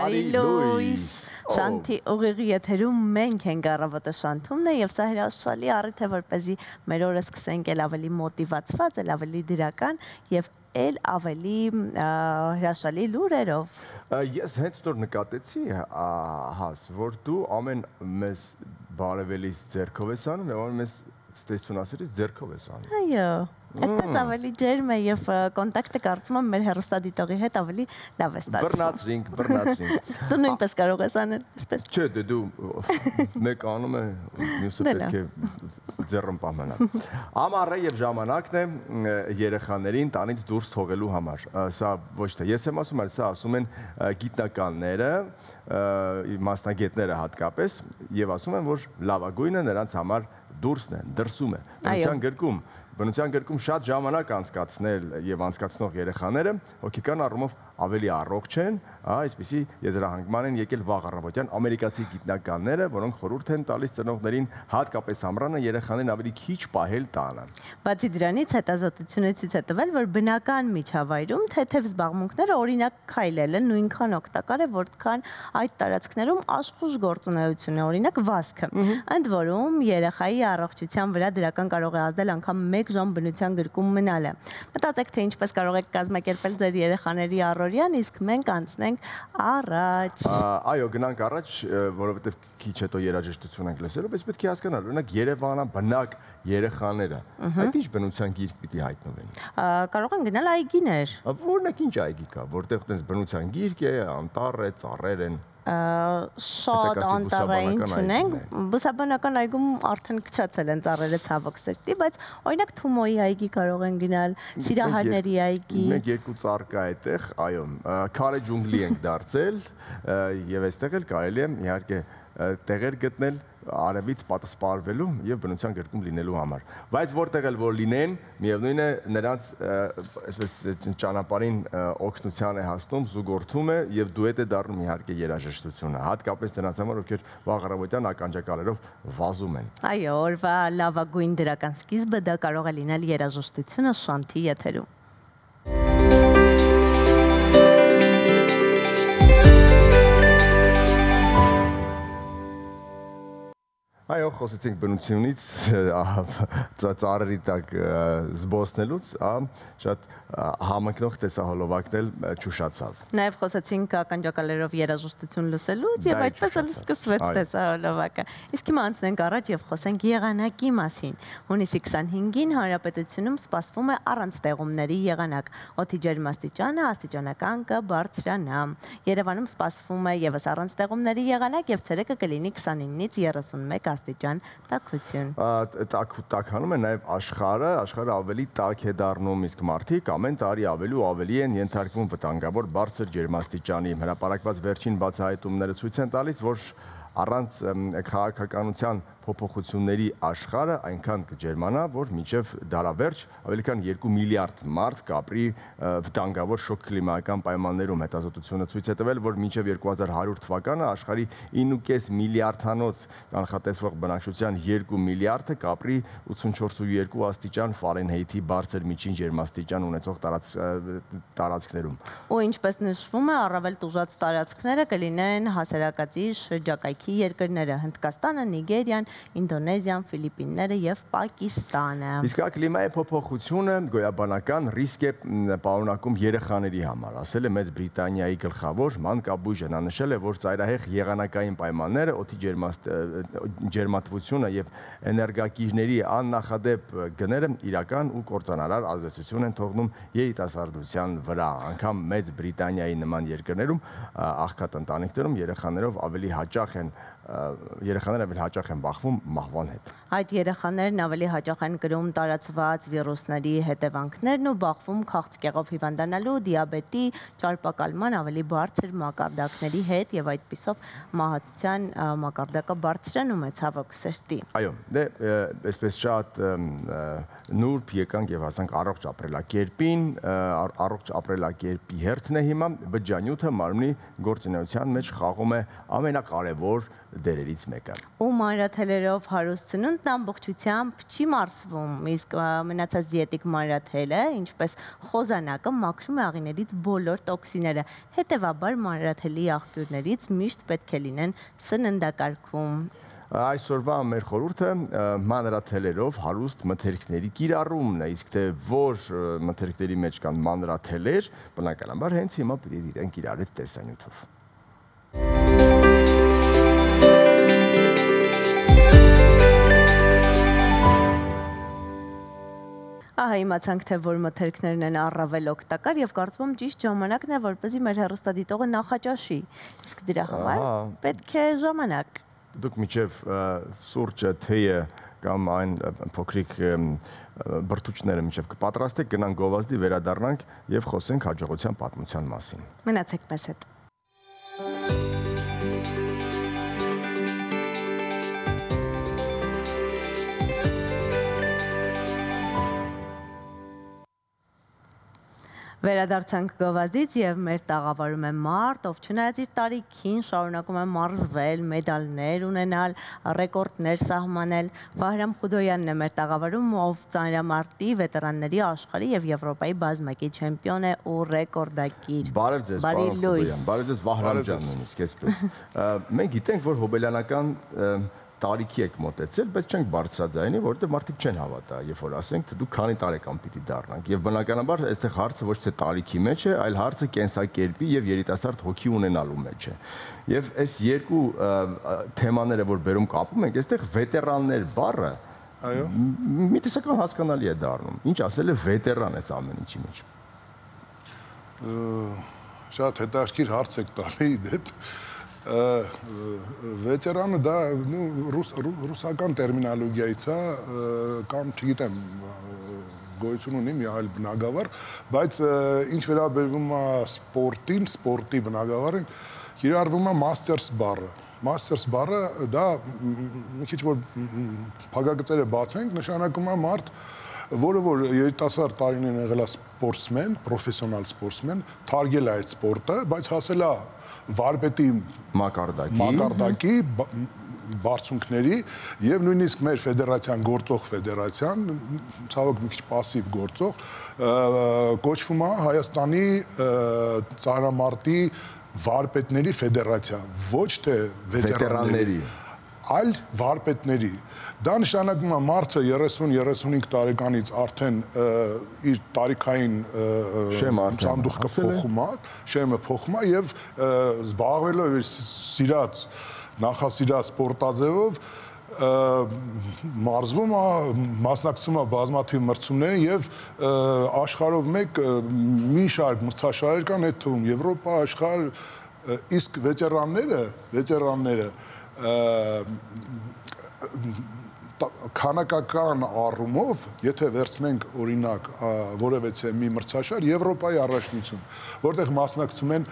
Բարի լույս, Շանթի ուղիղի եթերում մենք ենք առավոտը Շանթումն է և սա հրաշալի առիթ է, որպեսզի մեր օրը սկսենք էլ ավելի մոտիվացված, էլ ավելի դրական և էլ ավելի հրաշալի լուրերով։ Ես հենց նոր նկատեցի, Հաս, որ դու ամեն մեզ բարևելիս ձեռքով ես անում, և ամեն մեզ ստեսություն ասելիս ձեռքով ես անում։ Այո, այդպես ավելի ջերմ է և կոնտակտը կարծում եմ մեր հեռուստադիտողի հետ ավելի լավ է ստացվում։ Բռնացրինք։ Դու նույնպես կարող ես անել, այսպես։ Չէ, դու մեկ անում է, մյուսը պետք է ձեռն պահմանա։ Ամառը և ժամանակն է երեխաներին տանից դուրս թողելու համար։ Սա ոչ թե ես եմ ասում, այլ սա ասում են գիտնականները, մասնագետները հատկապես, և ասում են, որ լավագույնը նրանց համար դուրսն է, դրսում է։ Բնության գրկում շատ ժամանակ անցկացնել և անցկացնող երեխաները հոգեկան առումով ավելի առողջ են, այսպիսի եզրահանգման են եկել վաղ առավոտյան ամերիկացի գիտնականները, որոնք խորհուրդ են տալիս ծնողներին հատկապես ամռանը երեխաներին ավելի քիչ պահել տանը։ Բացի դրանից հետազոտությունը ցույց է տվել, որ բնական միջավայրում թեթև զբաղմունքները օրինակ քայլելը նույնքան օգտակար է, որքան այդ տարածքներում աշխուժ գործունեություն է, օրինակ վազքը։ Ընդ որում երեխայի առողջության վրա դրական կարող է ազդել անգամ 1 ժամ բնության գրկում մնալը։ Մտածեք, թե ինչպես կարող եք կազմակերպել ձեր երեխաների առօրյան, իսկ մենք անցնենք առաջ։ Այո, գնանք առաջ, որովհետև քիչ հետո երաժշտություն ենք լսելու, բայց պետք է հասկանալ, օրինակ երևանաբնակ երեխաները, այդ ինչ բնության գիրք պիտի հայտնվեն։ Կարող են գնալ այգիներ։ Օրինակ ինչ այգի կա, որտեղ տենց բնության գիրք է, անտառ է, ծառեր են։ Շատ անտառային չունենք, բուսաբանական այգում արդեն քչացել են ծառերը ցավոք սրտի, բայց օրինակ Թումոյի այգի կարող են գնալ, Սիրահարների այգի։ Մենք 2 ծառ կա այդտեղ, այո, քարե ջունգլի ենք դարձել և այստեղ էլ կարելի է իհարկե տեղեր գտնել արևից պատասպարվելու և բնության գրկում լինելու համար։ Բայց որտեղ էլ որ լինեն, միևնույն է նրանց ճանապարհին օգնության է հասնում, զուգորդում է և դուետ է դառնում իհարկե երաժշտությունը, հատկապես նրանց համար, ովքեր վաղ առավոտյան ականջակալերով վազում են։ Այո, օրվա լավագույն դրական սկիզբը դա կարող է լինել երաժշտությունը Շանթի եթերում։ Այո, խոսեցինք բնությունից, ծառերի տակ զբոսնելուց, շատ համընկնող տեսահոլովակն էլ չուշացավ։ Նաև խոսեցինք ականջակալերով երաժշտություն լսելուց և այդպես էլ սկսվեց տեսահոլովակը։ Իսկ հիմա անցնենք առաջ և խոսենք եղանակի մասին։ Հունիսի 25-ին հանրապետությունում սպասվում է առանց տեղումների եղանակ։ Օդի ջերմաստիճանը աստիճանական կբարձրանա։ Երևանում սպասվում է ևս առանց տեղումների եղանակ և ցերեկը կլինի 29-ից 31 աստիճան տաքություն։ Տաքանում է նաև աշխարհը ավելի տաք է դառնում, իսկ մարդիկ ամեն տարի ավելի ու ավելի են ենթարկվում վտանգավոր բարձր ջերմաստիճանի։ Հրապարակված վերջին բացահայտումները ցույց են տալիս, որ առանց քաղաքականության փոփոխությունների աշխարհը այնքան կջերմանա, որ մինչև դարավերջ ավելի քան 2 միլիարդ մարդ կապրի վտանգավոր շոգ կլիմայական պայմաններում։ Հետազոտությունը ցույց է տվել, որ մինչև 2100 թվականը աշխարհի 9.5 միլիարդանոց կանխատեսվող բնակչության 2 միլիարդը կապրի 84.2 աստիճան Ֆարենհեյթի բարձր միջին ջերմաստիճան ունեցող տարածքներում։ Ու ինչպես նշվում է, առավել տուժած տարածքները կլինեն հասարակածի շրջակայքի երկրները՝ Հնդկաստանը, Նիգերիան, Ինդոնեզիան, Ֆիլիպինները և Պակիստանը։ Իսկ կլիմայի փոփոխությունը գոյաբանական ռիսկ է պարունակում երեխաների համար, ասել է Մեծ Բրիտանիայի գլխավոր մանկաբույժը։ Նա նշել է, որ ծայրահեղ եղանակային պայմանները, օդի ջերմատվությունը և էներգակիրների աննախադեպ գները իրական ու կործանարար ազդեցություն են թողնում երիտասարդության վրա։ Անգամ Մեծ Բրիտանիայի նման երկրներում աղքատ ընտանիքներում երեխաները ավելի հաճախ են բախվում մահվան հետ։ Այդ երեխաներն ավելի հաճախ են կրում տարածված վիրուսների հետևանքներն ու բախվում քաղցկեղով հիվանդանալու, դիաբետի, ճարպակալման ավելի բարձր մակարդակների հետ և այդպիսով մահացության մակարդակը բարձրանում է ցավոք սրտի։ Այո, դե այսպես շատ նուրբ եկանք և հասանք առողջ ապրելակերպին, առողջ ապրելակերպի հերթն է հիմա, բջջանյութը մարմնի գործունեության մեջ խաղում է ամենակարևոր կարևոր դերերից մեկը։ Ու մանրաթելերով հարուստ ծնունդն ամբողջությամբ չի մարսվում, իսկ մնացած դիետիկ մանրաթելը, ինչպես խոզանակը, մաքրում է աղիներից բոլոր տոքսինները։ Հետևաբար մանրաթելի աղբյուրներից միշտ պետք է լինեն սննդակարգում։ Այսօրվա մեր խորհուրդը մանրաթելերով հարուստ մթերքների կիրառումն է, իսկ թե որ մթերքների մեջ կան մանրաթելեր, բնականաբար հենց հիմա պիտի դիտենք իրար հետ տեսանյութով։ Ահա իմացանք, թե որ մթերքներն են առավել օգտակար եւ կարծում եմ ճիշտ ժամանակն է, որպեսզի մեր հեռուստադիտողը նախաճաշի։ Իսկ դրա համար պետք է ժամանակ։ Դուք միջև սուրճը, թեյը կամ այն փոքրիկ բրդուճները միջև կպատրաստեք, գնանք գովազդի, վերադառնանք եւ խոսենք հաջողության պատմության մասին։ Մնացեք մեզ հետ։ Վերադարձանք գովազդից եւ մեր տաղավարում է մարդ, ով չնայած իր տարիքին շարունակում է մարզվել, մեդալներ ունենալ, ռեկորդներ սահմանել։ Վահրամ Խուդոյանն է մեր տաղավարում, ով ծանրամարտի վետերանների աշխարհի եւ Եվրոպայի բազմակի չեմպիոն է ու ռեկորդակիր։ Բարև ձեզ, պարոն Խուդոյան, բարև ձեզ Վահրամ ջան, նույնիսկ այսպես։ Մենք գիտենք, որ հոբելյանական տարիքի եք մոտեցել, բայց չենք բարձրաձայնի, որովհետև մարդիկ չեն հավատա, երբ որ ասենք, թե դուք քանի տարեկան պիտի դառնաք։ Եվ բնականաբար այստեղ հարցը ոչ թե տարիքի մեջ է, այլ հարցը կենսակերպի եւ երիտասարդ հոգի ունենալու մեջ է։ Եվ այս երկու թեմաները, որ բերում կապում ենք, այստեղ վետերաններ բառը մի տեսական հասկանալի է դառնում։ Ինչ ասել է վետերան այս ամեն ինչի մեջ։ Շատ հետաքրքիր հարց եք տալի, դեպ վետերանը դա ռուսական տերմինոլոգիայից է, կամ չգիտեմ, գոյություն ունի մի այլ բնագավառ, բայց ինչ վերաբերվում է սպորտին, սպորտի բնագավառին, կիրառվում է masters բառը։ Masters բառը դա մի քիչ որ փակագծերը բացենք, նշանակում է մարդ, որը որ երիտասարդ տարիներին եղել է սպորտսմեն, պրոֆեսիոնալ սպորտսմեն, թարգել է այդ սպորտը, բայց հասել է վարպետի մակարդակի բարձունքների եւ նույնիսկ մեր ֆեդերացիան, գործող ֆեդերացիան, ցավոք մի քիչ пассив գործող, կոչվում է Հայաստանի ծանրամարտի վարպետների ֆեդերացիա, ոչ թե վետերանների, այլ վարպետների։ Դա նշանակում է մարդը 30-35 տարեկանից արդեն իր տարիքային սանդուղքը փոխում է, շեմը փոխում է եւ զբաղվելով իր սիրած, նախասիրած սպորտաձևով մարզվում է, մասնակցում է բազմաթիվ մրցումներին եւ աշխարհով մեկ մի շարք մրցաշարեր կան, այդ թվում Եվրոպա, աշխարհ, իսկ վետերանները քանակական առումով, եթե վերցնենք օրինակ որևէ մի մրցաշար, Եվրոպայի առաջնություն, որտեղ մասնակցում են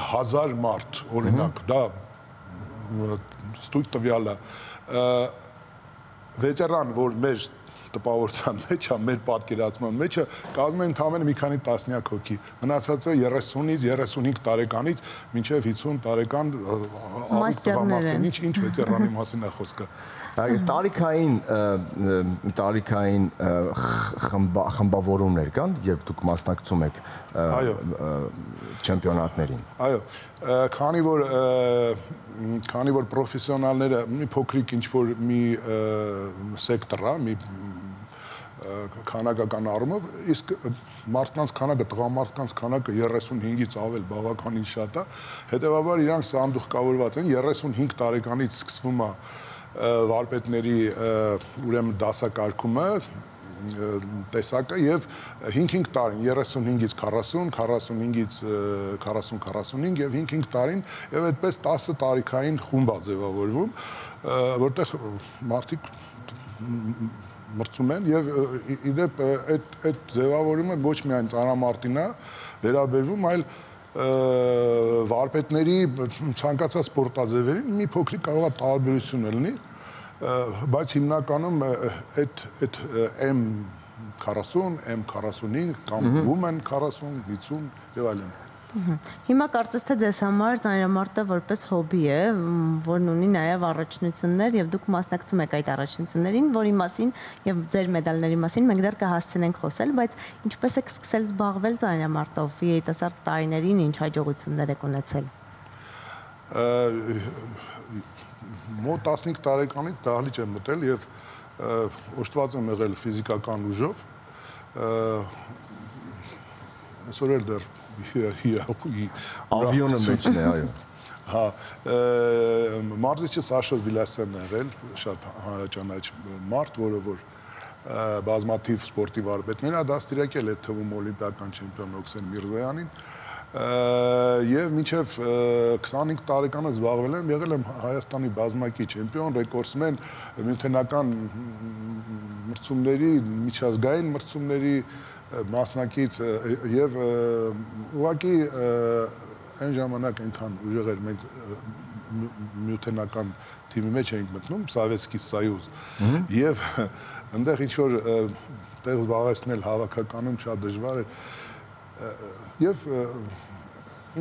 1000 մարդ, օրինակ, դա ստույգ տվյալ է, վետերան, որ մեր տպավորության մեջ է, մեր պատկերացման մեջ է, կազմում են ընդամենը մի քանի տասնյակ հոգի, մնացածը 30-ից 35 տարեկանից մինչև 50 տարեկան առիթ տղամարդն, ինչ վետերանի մասին է խոսքը։ Տարիքային խմբավորումներ կան, երբ դուք մասնակցում եք չեմպիոնատներին։ Այո, քանի որ պրոֆեսիոնալները մի փոքրիկ ինչ-որ մի սեկտոր է, մի քանակական առումով, իսկ մարդկանց քանակը, տղամարդկանց քանակը 35-ից ավել բավականին շատ է, հետևաբար իրանք սանդուղքավորված են, 35 տարեկանից սկսվում է վարպետների ուրեմն դասակարգումը, տեսակը եւ 5-5 տարին 35-ից 40, 45-ից 40-45 եւ 5-5 տարին եւ այդպես 10 տարիքային խումբ է ձևավորվում, որտեղ մարդիկ մրցում են եւ իդեպ այդ ձևավորումը ոչ միայն ծանրամարտին է վերաբերվում, այլ վարպետների ցանկացած սպորտաձևերին մի փոքրիկ կարող է տարբերություն լինի, բայց հիմնականում այդ M40, M45 կամ Women 40, 50 եւ այլն։ Հիմա կարծես թե ձեզ համար ծանրամարտը որպես հոբի է, որն ունի նաև առաջնություններ եւ դուք մասնակցում եք այդ առաջնություններին, որի մասին եւ ձեր մեդալների մասին մենք դեռ կհասցնենք խոսել, բայց ինչպես եք սկսել զբաղվել ծանրամարտով, երիտասարդ տարիներին ինչ հաջողություններ եք ունեցել։ Մոտ 15 տարեկանից դահլիճ եմ մտել եւ օժտված եմ եղել ֆիզիկական ուժով։ Այսօր էլ դեռ Ավիոնը մեջն է, այո։ Հա, մարզիչս Աշոտ Վիլասյանն է եղել, շատ հանրաճանաչ մարդ, որը որ բազմաթիվ սպորտի վարպետներ է դաստիարակել, այդ թվում օլիմպիական չեմպիոն Օքսեն Միրզոյանին, եւ մինչեւ 25 տարեկանը զբաղվել եմ, եղել եմ Հայաստանի բազմակի չեմպիոն, ռեկորդսմեն, միութենական մրցումների, միջազգային մրցումների մասնակից եւ ուղղակի այն ժամանակ այնքան ուժեղ էր մենք միութենական թիմի մեջ էինք մտնում Սովետսկի Սոյուզ եւ այնտեղ ինչ որ տեղ զբաղեցնել հավաքականում շատ դժվար էր եւ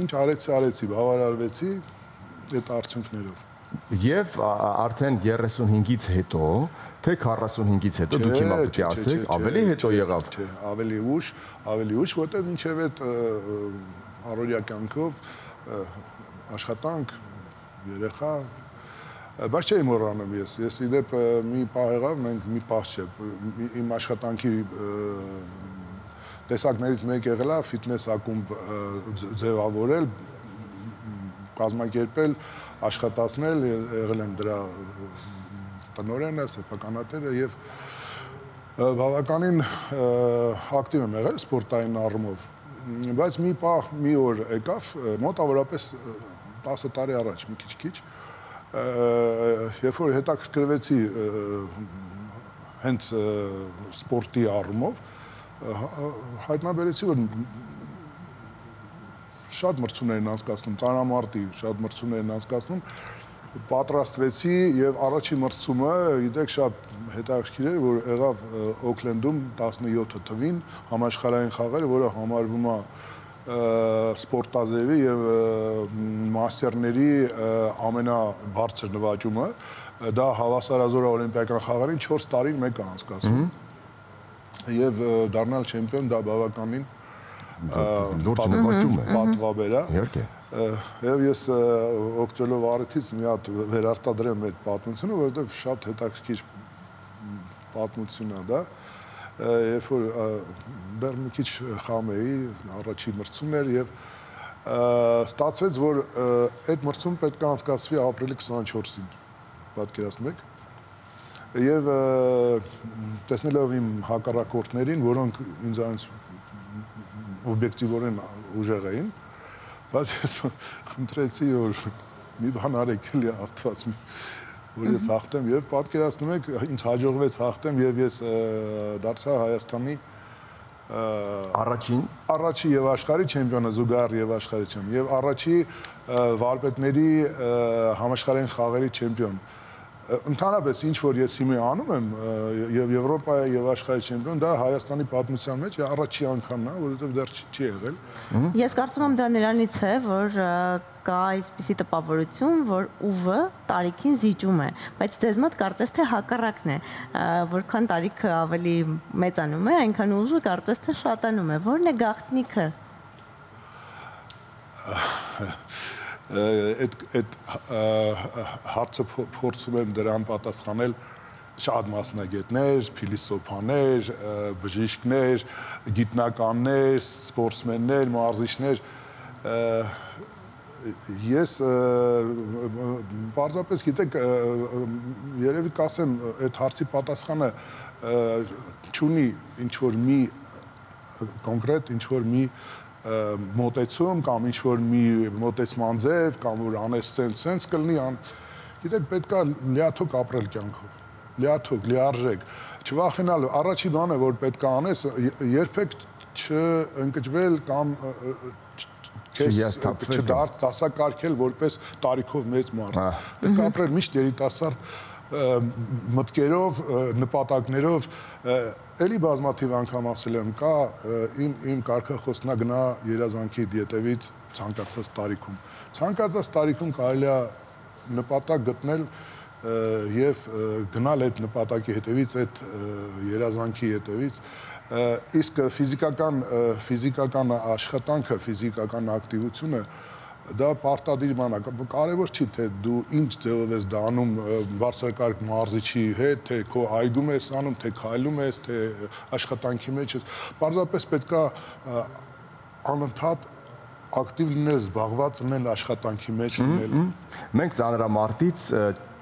ինչ արեցի բավարարվեցի այդ արդյունքներով եւ արդեն 35-ից հետո թե 45-ից հետո դուք հիմա պետք է ասեք, ավելի հետո եղավ։ Չէ, ավելի ուշ, որտեղ մինչև այդ առօրյա կյանքով աշխատանք, երեխա, բայց չէի մոռանում ես իդեպ մի պահ եղավ, մենք մի պահ չէ, իմ աշխատանքի տեսակներից մեկ եղել է ֆիթնես ակումբ ձևավորել, կազմակերպել, աշխատացնել, եղել եմ դրա տնօրենը, սեփականատերը եւ բավականին ակտիվ եմ եղել սպորտային առումով, բայց մի պահ մի օր եկավ, մոտավորապես 10 տարի առաջ, մի քիչ, երբ որ հետաքրքրվեցի հենց սպորտի առումով, հայտնաբերեցի, որ շատ մրցումներ են անցկացնում, ծանրամարտի շատ մրցումներ են անցկացնում, պատրաստվեցի եւ առաջին մրցումը, գիտեք, շատ հետաքրքիր էր, որ եղավ Օքլենդում 17 թվին համաշխարհային խաղերը, որը համարվում է սպորտազևի եւ մաստերների ամենաբարձր նվաճումը, դա հավասարազոր օլիմպիական խաղերին 4 տարին մեկ է անցկացվում։ Եվ դառնալ չեմպիոն դա բավականին պատվաբեր է։ Իհարկե։ Եվ ես օգտվելով առիթից մի հատ վերարտադրեմ այդ պատմությունը, որովհետև շատ հետաքրքիր պատմություն է դա։ Երբ որ դեռ մի քիչ խամ էի, առաջին մրցումն էր եւ ստացվեց, որ այդ մրցում պետք է անցկացվի ապրիլի 24-ին, պատկերացնում եք։ Եվ տեսնելով իմ հակառակորդներին, որոնք ինձանից օբյեկտիվորեն ուժեղ էին, բայց ես խնդրեցի, որ մի բան արեք, էլի Աստված, որ ես հաղթեմ եւ պատկերացնում եք, ինձ հաջողվեց հաղթեմ եւ ես դարձա Հայաստանի առաջի եւ աշխարհի չեմպիոնը, զուգահեռ եւ աշխարհի չեմպիոն եւ առաջի վարպետների համաշխարհային խաղերի չեմպիոն։ Ընդհանրապես ինչ որ ես հիմա անում եմ եւ Եվրոպայի եւ աշխարհի չեմպիոն, դա Հայաստանի պատմության մեջ առաջի անգամն է, որովհետեւ դեռ չի եղել։ Ես կարծում եմ դա նրանից է, որ կա այսպիսի տպավորություն, որ ուժը տարիքին զիջում է, բայց ձեզ մոտ կարծես թե հակառակն է, որքան տարիքը ավելի մեծանում է, այնքան ուժը կարծես թե շատանում է։ Որն է գաղտնիքը։ Այդ հարցը փորձում եմ դրան պատասխանել շատ մասնագետներ, փիլիսոփաներ, բժիշկներ, գիտնականներ, սպորտսմեններ, մարզիչներ, ես պարզապես գիտեք, երևի կասեմ, այդ հարցի պատասխանը չունի ինչ-որ մի կոնկրետ, ինչ-որ մի մոտեցում կամ ինչ-որ մի մոտեցման ձև կամ որ անես սենց կլինի, գիտեք, պետք է լիաթոք ապրել կյանքով, լիաթոք, լիարժեք, չվախենալ, առաջի բանը, որ պետք է անես, երբեք չընկճվել կամ չդարձակարգել որպես տարիքով մեծ մարդ, պետք է ապրել միշտ երիտասարդ մտքերով, նպատակներով, էլի բազմաթիվ անգամ ասել եմ, կա իմ կարգախոսն է գնա երազանքի ետևից ցանկացած տարիքում։ Ցանկացած տարիքում կարելի է նպատակ գտնել եւ գնալ այդ նպատակի հետևից, այդ երազանքի հետևից, իսկ ֆիզիկական աշխատանքը, ֆիզիկական ակտիվությունը դա պարտադիր բան է, կարևոր չի թե դու ինչ ձևով ես դա անում բարձրակարգ մարզիչի հետ, թե քո այգում ես անում, թե քայլում ես, թե աշխատանքի մեջ ես, պարզապես պետք է անընդհատ ակտիվ լինել, զբաղված լինել աշխատանքի մեջ լինել։ Մենք ծանրամարտից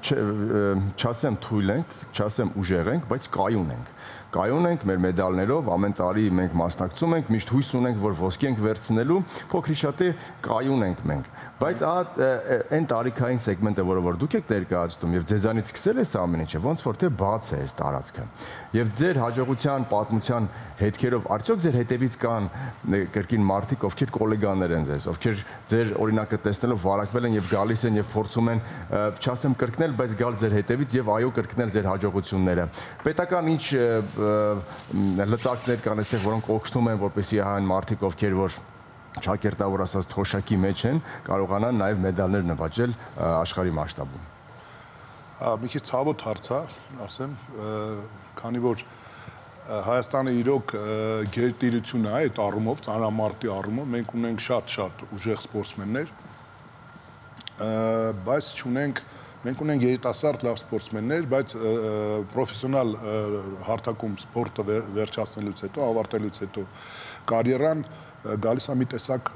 չասեմ թույլ ենք, չասեմ ուժեղ ենք, բայց կայուն ենք։ Կայուն ենք մեր մեդալներով, ամեն տարի մենք մասնակցում ենք, միշտ հույս ունենք, որ ոսկի ենք վերցնելու, փոքրիշատե կայուն ենք մենք։ Բայց այն տարիքային սեգմենտը, որը դուք եք ներկայացնում եւ ձեզանից սկսել է ամեն ինչը, ոնց որ թե բաց է այս տարածքը։ Եվ ձեր հաջողության, պատմության հետքերով արդյոք ձեր հետևից կան կրկին մարդիկ, ովքեր գոլեգաներ են ձեզ, ովքեր ձեր օրինակը տեսնելով վարակվել են եւ գալիս են եւ փորձում են, չասեմ կրկնել, բայց գալ ձեր հետևից եւ այո կրկնել ձեր հաջողությունները։ Պետական ինչ լծակներ կան այստեղ, որոնք օգնում են, որպեսզի այն մարդիկ, ովքեր որ ճակերտավոր ասած թոշակի մեջ են, կարողանան նաև մեդալներ նվաճել աշխարհի մասշտաբում։ Մի քիչ ցավոտ հարց է, ասեմ, քանի որ Հայաստանը իրոք գերտիրություն է այդ առումով, ծանրամարտի առումով, մենք ունենք շատ ուժեղ սպորտսմեններ, բայց չունենք Մենք ունենք երիտասարդ լավ սպորտսմեններ, բայց պրոֆեսիոնալ հարթակում սպորտը վերջացնելուց հետո, ավարտելուց հետո կարիերան գալիս է մի տեսակ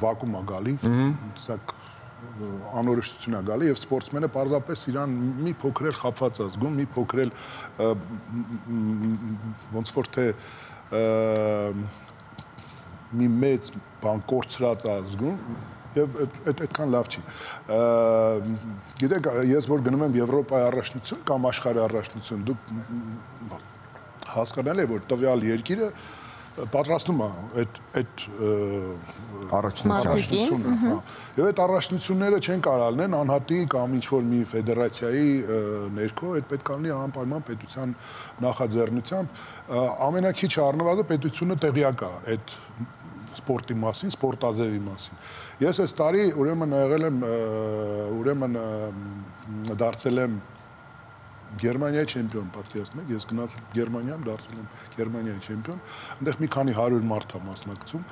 վակուում է գալի, տեսակ անորոշություն է գալի եւ սպորտսմենը պարզապես իրան մի փոքր էլ խաբված է զգում, մի փոքր էլ ոնց որ թե մի մեծ բան կորցրած է զգում եւ այդքան լավ չի։ Գիտեք, ես որ գնում եմ Եվրոպայի առաջնություն կամ աշխարհի առաջնություն, դուք հասկանալ եք, որ տվյալ երկիրը պատրաստում է այդ առաջնությունը, եւ այդ առաջնությունները չեն կարող լինեն անհատի կամ ինչ-որ մի ֆեդերացիայի ներքո, այդ պետք է լինի անպայման պետության նախաձեռնությամբ, ամենակիչը առնվազն պետությունը տեղյակ է այդ սպորտի մասին, սպորտազևի մասին։ Ես այս տարի ուրեմն դարձել եմ Գերմանիայի չեմպիոն, պատկերացնում եք, ես գնացել Գերմանիայում, դարձել եմ Գերմանիայի չեմպիոն, այնտեղ մի քանի 100 մարդ է մասնակցում։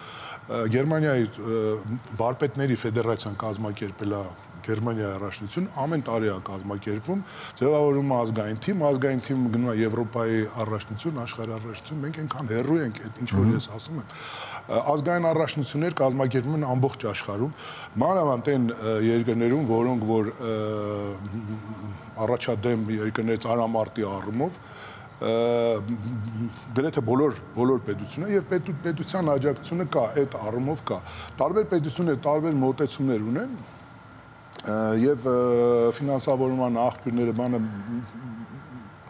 Գերմանիայի վարպետների ֆեդերացիան կազմակերպել է Գերմանիայի առաջնություն, ամեն տարի է կազմակերպվում, ձևավորում է ազգային թիմը գնում է Եվրոպայի առաջնություն, աշխարհի առաջնություն, մենք այնքան հեռու ենք, ինչ որ ես ասում եմ։ Ազգային առաջնություններ կազմակերպվում են ամբողջ աշխարհում, մանավանդ այն երկրներում, որոնք որ առաջադեմ երկրներ ծանրամարտի առումով, գրեթե բոլոր պետությունները եւ պետության աջակցությունը կա, այդ առումով կա։ Տարբեր պետություններ տարբեր մոտեցումներ ունեն եւ ֆինանսավորման աղբյուրները բանը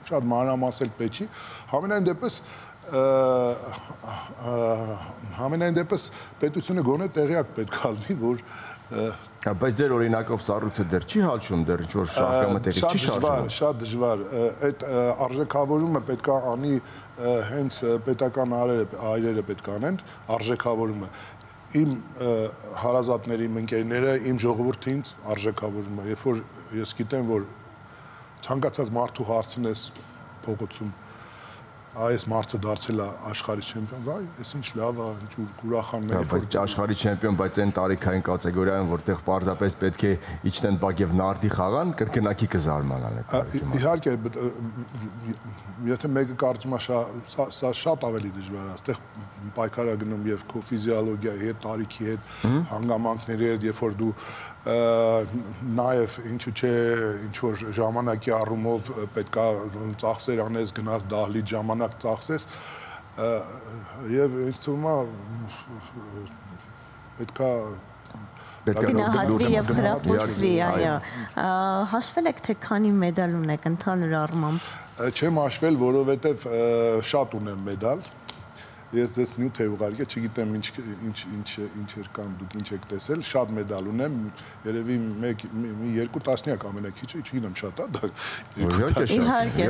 շատ մանրամասն պետք չի, համենայն դեպս պետությունը գոնե տեղյակ պետք է լինի, որ բայց ձեր օրինակով սառույցը դեռ չի հալչում, դեռ ինչ-որ շարժկամտերի չի շարժվում։ Շատ դժվար, այդ արժեքավորումը պետք է անի հենց պետական այրերը պետք է անեն, արժեքավորումը։ Իմ հարազատների, իմ ընկերները, իմ ժողովուրդը ինձ արժեքավորում է, երբ որ ես գիտեմ, որ ցանկացած մարդու հարցնես փողոցում այս մարդը դարձել է աշխարհի չեմպիոն, վայ, այս ինչ լավ է, ինչ ուրախանում եմ, որ աշխարհի չեմպիոն, բայց այն տարիքային կատեգորիայում, որտեղ պարզապես պետք է իջնեն բակ եւ նարդի խաղան, կրկնակի կզարմանան այդ տարիքում։ Իհարկե, եթե մեկը կարծում է սա շատ ավելի դժվար է, այստեղ պայքար է գնում եւ քո ֆիզիոլոգիայի հետ, տարիքի հետ, հանգամանքների հետ, երբ որ դու նաև ինչու՞ չէ ինչ որ ժամանակի առումով պետքա ծախսեր անես, գնաս դահլիճ ժամանակ ծախսես եւ ինձ թվում է պետքա գնահատվի եւ հրապուրվի, այո։ Հաշվել եք թե քանի մեդալ ունեք ընդհանուր առմամբ։ Չեմ հաշվել, որովհետեւ շատ ունեմ մեդալ։ ես դες նյութ է ուղարկել, չգիտեմ ինչ էր կամ դուք ինչ եք տեսել, շատ մեդալ ունեմ, երևի մի 2 տասնյակ ամենակիչը, չգիտեմ շատ է դա։ Իհարկե,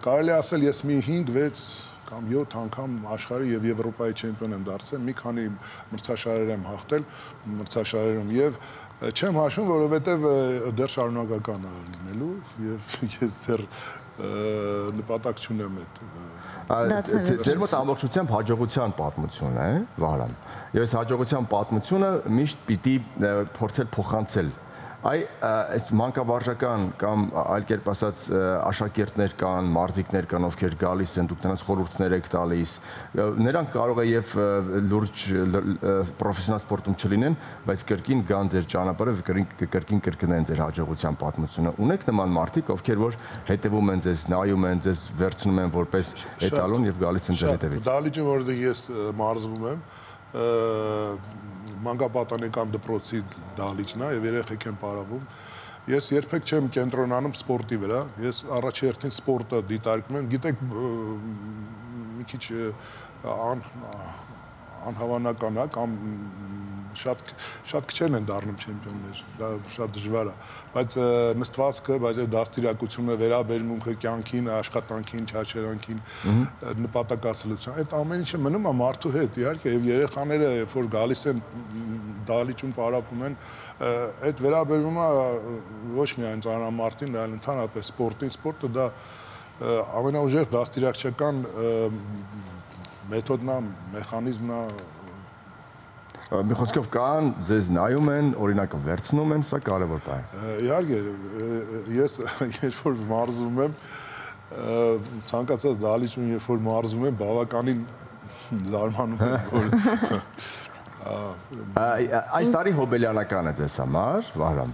կարելի ասել ես մի 5-6 կամ 7 անգամ աշխարհի եւ Եվրոպայի չեմպիոն եմ դարձել, մի քանի մրցաշարեր եմ հաղթել, մրցաշարերում եւ չեմ հաշվում, որովհետեւ դեռ շարունակական է լինելու եւ ես դեռ նպատակ չունեմ այդ։ Ձեր մոտ ամբողջությամբ հաջողության պատմություն է, Վահրամ։ Եվ այս հաջողության պատմությունը միշտ պիտի փորձել փոխանցել այս մանկավարժական կամ այլ կերպ ասած աշակերտներ կան, մարզիկներ կան, ովքեր գալիս են, դուք նրանց խորհուրդներ եք տալիս, նրանք կարող է եւ լուրջ պրոֆեսիոնալ սպորտում չլինեն, բայց կրկին գան ձեր ճանապարհը, կրկին կրկնեն ձեր հաջողության պատմությունը։ Ունեք նման մարդիկ, ովքեր որ հետևում են ձեզ, նայում են ձեզ, վերցնում են որպես էտալոն եւ գալիս են ձեր հետևից։ Դալիճը, որտեղ ես մարզվում եմ, մանկապատանեկան դպրոցի դահլիճն է եւ երեխեք են պարավում։ Ես երբեք չեմ կենտրոնանում սպորտի վրա։ Ես առաջերտին սպորտը դիտարկում եմ։ Գիտեք, մի քիչ անհավանական է կամ շատ քչերն են դառնում չեմպիոններ։ Դա շատ դժվար է, բայց նստվածքը, բայց դաստիարակությունը, վերաբերմունքը կյանքին, աշխատանքին, չարչարանքին, նպատակասլություն, այդ ամեն ինչը մնում է մարդու հետ, իհարկե, եւ երեխաները, երբ որ գալիս են դահլիճում պարապում են, այդ վերաբերվում է ոչ միայն ծանրամարտին, այլ ընդհանրապես սպորտին, սպորտը դա ամենաուժեղ դաստիարակչական մեթոդն է, մեխանիզմն է։ Մի խոսքով կան, ձեզ նայում են, օրինակը վերցնում են, սա կարևոր բան է։ Իհարկե, ես երբ որ մարզվում եմ, ցանկացած դահլիճում երբ որ մարզվում եմ, բավականին զարմանում եմ, որ Այս տարի հոբելյանական է ձեզ համար, Վահրամ։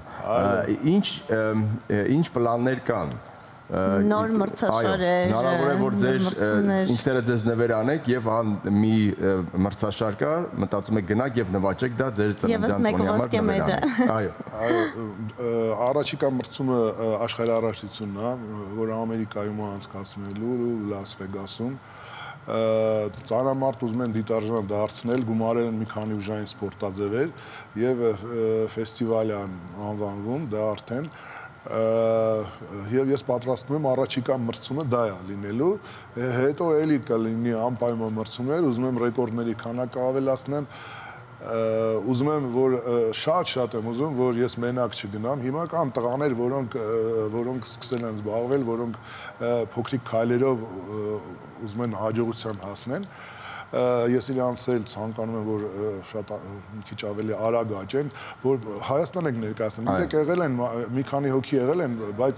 Ինչ պլաններ կան։ Նոր մրցաշարեր, հնարավոր է, որ ձեր ինքներդ ձեզ նվեր անեք եւ մի մրցաշար կա, մտածում եք գնաք եւ նվաճեք դա ձեր ծննդյան տոնի համար։ Այո, առաջիկա մրցումը աշխարհի առաջնությունն է, որ Ամերիկայում է անցկացնելու Լաս Վեգասում։ Ծանրամարտ ուզում են դիտարժան դարձնել, գումարել են մի քանի ուժային սպորտաձևեր եւ ֆեստիվալ են անվանվում, դա արդեն եւ ես պատրաստվում եմ առաջիկա մրցումը դա է լինելու, հետո էլի կլինի անպայման մրցումներ, ուզում եմ ռեկորդների քանակը ավելացնեմ, ուզում եմ, որ շատ եմ ուզում, որ ես մենակ չգնամ, հիմա կան տղաներ, որոնք սկսել են զբաղվել, որոնք փոքրիկ քայլերով ուզում են հաջողության հասնեն, ես իրանց էլ ցանկանում եմ, որ շատ մի քիչ ավելի արագ աճեն, որ Հայաստան եք ներկայացնում, գիտեք եղել են, մի քանի հոգի եղել են, բայց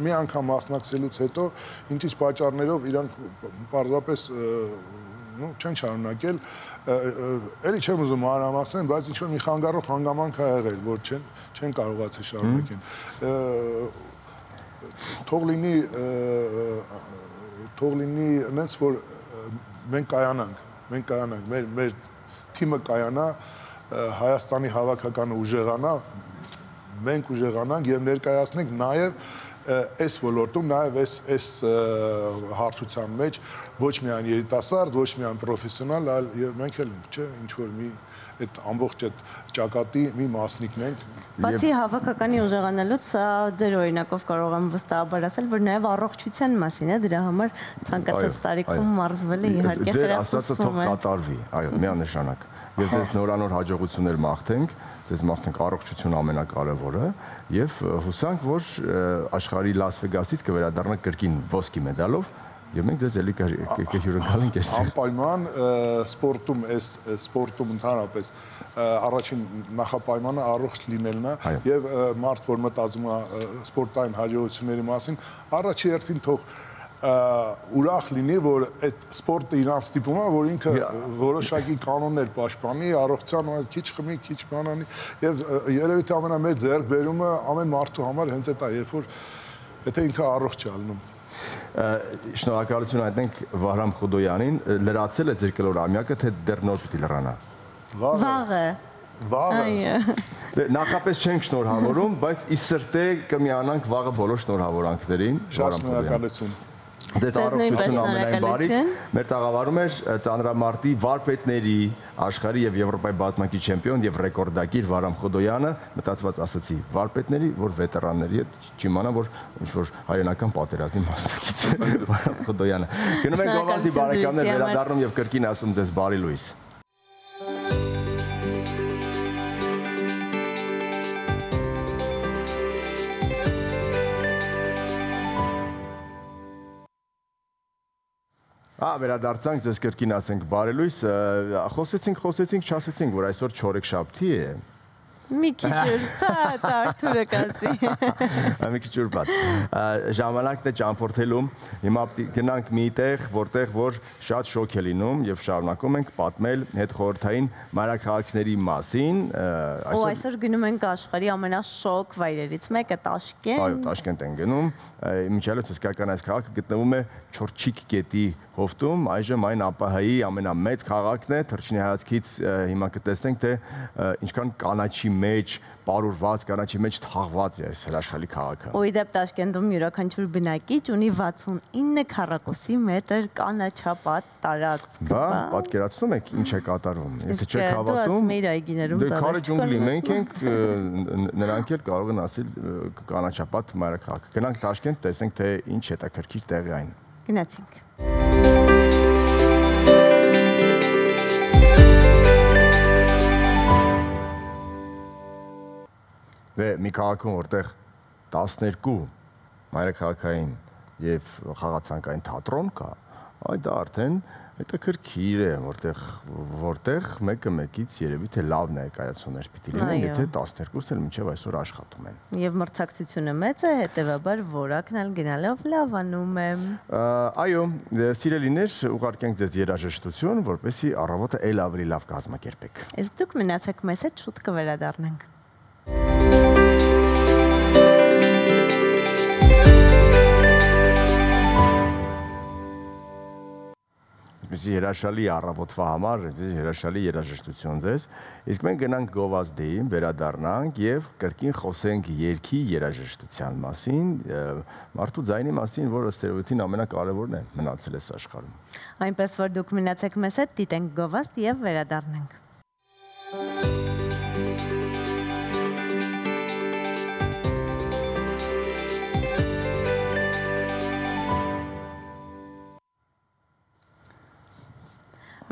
մի անգամ մասնակցելուց հետո ինչ-ինչ պատճառներով իրանք պարզապես չեն շարունակել, էլի չեմ ուզում մանրամասնել, բայց ինչ-որ մի խանգարող հանգամանք է եղել, որ չեն կարողացել շարունակեն։ Թող լինի այնց, որ մենք կայանանք, մեր թիմը կայանա, Հայաստանի հավաքականը ուժեղանա, մենք ուժեղանանք եւ ներկայացնենք նաեւ այս ոլորտում, նաեւ այս հարթության մեջ ոչ միայն երիտասարդ, ոչ միայն պրոֆեսիոնալ, այլ եւ մենք էլ ենք, չէ, ինչ որ մի այդ ամբողջ այդ ճակատի մի մասնիկն ենք։ Բացի հավաքականի ուժեղանալուց, սա ձեր օրինակով կարող եմ վստահաբար ասել, որ նաեւ առողջության մասին է, դրա համար ցանկացած տարիքում մարզվելը իհարկե խրախուսվում է։ Ձեր ասածը թող կատարվի, այո, միանշանակ։ Եվ ձեզ նորանոր հաջողություններ մաղթենք, ձեզ մաղթենք առողջություն ամենակարևորը եւ հուսանք, որ աշխարհի Լաս Վեգասից կվերադառնաք կրկին ոսկի մեդալով եւ մենք ձեզ ելի կհյուրընկալենք այստեղ։ Անպայման սպորտում ընդհանրապես առաջին նախապայմանը առողջ լինելն է եւ մարդ, որ մտածում է սպորտային հաջողությունների մասին, առաջի հերթին թող ուրախ լինի, որ այդ սպորտը իրանց ստիպում է, որ ինքը որոշակի կանոններ պաշտպանի, առողջության քիչ խմի, քիչ բանանի եւ երևի թե ամենամեծ ձեռքբերումը ամեն մարդու համար հենց այդ է, երբ որ եթե ինքը առողջ է ալնում։ Շնորհակալություն հայտնենք Վահրամ Խուդոյանին, լրացել է ձեր կլորամյակը, թե դեռ նոր պիտի լրանա։ Վաղը։ Նախապես չենք շնորհավորում, բայց ի սրտե կմիանանք վաղը բոլոր շնորհավորանքներին։ Շատ շնորհակալություն։ Ձեզ առողջություն ամենայն բարիք։ Մեր տաղավարում էր ծանրամարտի վարպետների աշխարհի եւ Եվրոպայի բազմակի չեմպիոն եւ ռեկորդակիր Վարամ Խոդոյանը, մտածված ասացի, վարպետների, որ վետերանների հետ չիմանա, որ ինչ որ հայրենական պատերազմի մասնակից է Վարամ Խոդոյանը։ Գնում ենք գովազդի բարեկամներ, վերադառնում եւ կրկին ասում ձեզ բարի լույս։ Վերադարձանք, ձեզ կրկին ասենք բարելույս, խոսեցինք, չասեցինք, որ այսօր չորեքշաբթի է։ Մի քիչ ուրբաթ, Արթուրը կասի։ Մի քիչ ուրբաթ։ Ժամանակն է ճամփորդելու։ Հիմա գնանք մի տեղ, որտեղ որ շատ շոկ է լինում եւ շարունակում ենք պատմել հետխորհրդային մայրաքաղաքների մասին։ Այսօր գնում ենք աշխարհի ամենաշոկ վայրերից մեկը Տաշկենտ։ Այո, Տաշկենտ են գնում։ Միջալոց հսկայական այս քաղաքը գտնվում է Չորչիկ գետի հովտում, այժմ այն ԱՊՀ-ի ամենամեծ քաղաքն է, թռչնի հայացքից հիմա կտեսնենք, թե ինչքան կանաչի մեջ պարուրված, կանաչի մեջ թաղված է այս հրաշալի քաղաքը։ Իդեպ Տաշկենտում յուրաքանչյուր բնակիչ ունի 69 քառակուսի մետր կանաչապատ տարածք։ Բա, պատկերացնում եք ինչ է կատարվում։ Եթե չեք Դու հավատում, ասում էիր այգիներում դե քարե ջունգլի մենք ենք, նրանք էլ կարող են ասել կանաչապատ մայրաքաղաք։ Գնանք Տաշկենտ, տեսնենք թե ինչ հետաքրքիր տեղ է այն։ Գնացինք։ Մի քաղաքում, որտեղ 12 մայրաքաղաքային եւ խաղացանկային թատրոն կա, այդ դա արդեն հետաքրքիր է, որտեղ մեկը մեկից երևի թե լավ ներկայացումներ պիտի լինեն, եթե 12-ն էլ մինչև այսօր աշխատում են։ Եվ մրցակցությունը մեծ է, հետեւաբար որակն էլ գնալով լավանում է։ Այո, սիրելիներ, ուղարկենք ձեզ երաժշտություն, որպեսզի առավոտը էլ ավելի լավ կազմակերպեք։ Իսկ դուք մնացեք մեզ հետ, շուտ կվերադառնանք։ Այսպեսի հրաշալի առավոտվա համար, հրաշալի երաժշտություն ձեզ, իսկ մենք գնանք գովազդի, վերադառնանք եւ կրկին խոսենք երգի երաժշտության մասին, մարդու ձայնի մասին, որը ստերեոտիպին ամենակարևորն է մնացել այս աշխարհում։ Այնպես որ դուք մնացեք մեզ հետ, դիտենք գովազդ եւ վերադառնանք։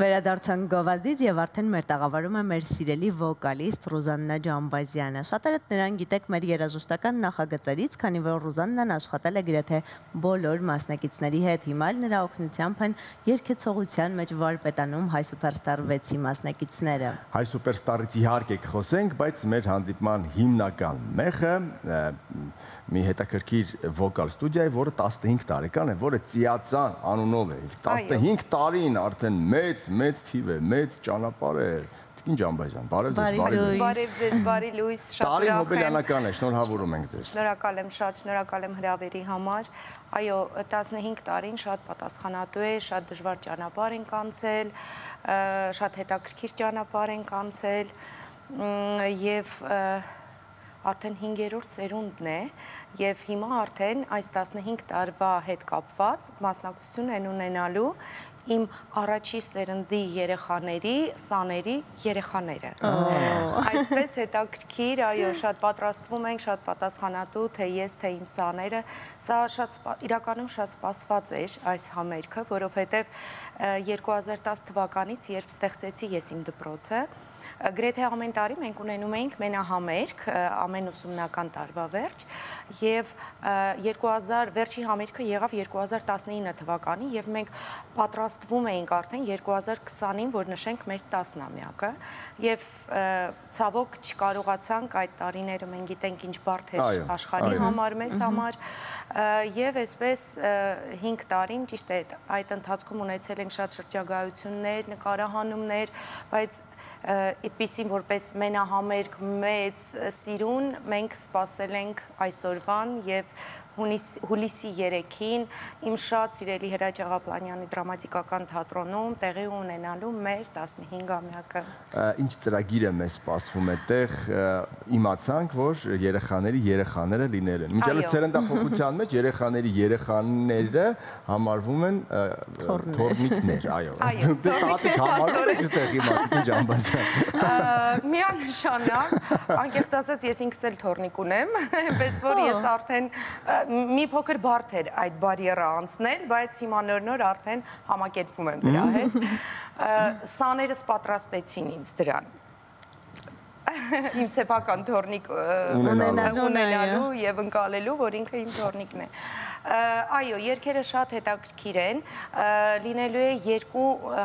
Վերադարձանք գովազդից եւ արդեն մեր տաղավարում է մեր սիրելի վոկալիստ Ռուզաննա Ջամբազյանը։ Շատերդ նրան գիտեք մեր երաժշտական նախագծերից, քանի որ Ռուզաննան աշխատել է գրեթե բոլոր մասնակիցների հետ։ Հիմա էլ նրա օգնությամբ են երգեցողության մեջ վարպետանում Հայ Սուպերստար 6-ի մասնակիցները։ Հայ Սուպերստարից իհարկե կխոսենք, բայց մեր հանդիպման հիմնական մեխը մի հետաքրքիր վոկալ ստուդիայի, որը 15 տարեկան է, որը Ծիածան անունով է։ Իսկ 15 տարին արդեն մեծ թիվ է, մեծ ճանապարհ է։ Տիկին Ջամբազյան, բարև ձեզ, բարի լույս։ Բարև ձեզ, բարի լույս, շատ ուրախ եմ։ Տարին հոբելյանական է, շնորհավորում ենք ձեզ։ Շնորհակալ եմ, շատ շնորհակալ եմ հրավերի համար։ Այո, 15 տարին շատ պատասխանատու է, շատ դժվար ճանապարհ ենք անցել, շատ հետաքրքիր ճանապարհ ենք անցել եւ արդեն 5-րդ սերունդն է եւ հիմա արդեն այս 15 տարվա հետ կապված մասնակցություն են ունենալու իմ առաջի սերնդի երեխաների, սաների երեխաները։ Այսպես հետաքրքիր, այո, շատ պատրաստվում ենք, շատ պատասխանատու, թե ես, թե իմ սաները, սա իրականում շատ սպասված էր այս համերգը, որովհետև 2010 թվականից, երբ ստեղծեցի ես իմ դպրոցը, գրեթե ամեն տարի մենք ունենում էինք մենահամերգ, ամեն ուսումնական տարվա վերջ, եւ վերջի համերգը եղավ 2019 թվականին եւ մենք պատրաստվում էինք արդեն 2020-ին, որ նշենք մեր 10-ամյակը եւ ցավոք չկարողացանք այդ տարիները, մենք գիտենք ինչ բարդ էր աշխարհի համար, մեզ համար եւ այսպես 5 տարին ճիշտ է այդ ընթացքում ունեցել ենք շատ շրջագայություններ, նկարահանումներ, բայց այդպիսին որպես մենահամերգ մեծ սիրուն մենք սպասել ենք այսօրվան եւ հուլիսի 3-ին իմ շատ սիրելի Հրաչ Աղաբալյանի դրամատիկական թատրոնում տեղի ունենալու մեր 15-ամյակը։ Ինչ ծրագիր է մեզ սպասվում այդտեղ, իմացանք, որ երեխաները լինել են։ Մինչ այդ սերնդափոխության մեջ երեխաները համարվում են թորնիկներ, այո։ Տատիկ համարվում եք այստեղ իմացիք Ջամբազյան։ Միանշանակ, անկեղծ ասած ես ինքս էլ թորնիկ ունեմ, այնպես որ ես արդեն մի փոքր բարդ էր այդ բարիերը անցնել, բայց հիմա նոր արդեն համակերպվում եմ դրա հետ։ Սաներս պատրաստեցին ինձ դրան։ Իմ սեփական թորնիկ ունենալու եւ ընկալելու, որ ինքը իմ թորնիկն է։ Այո, երգերը շատ հետաքրքիր են, լինելու է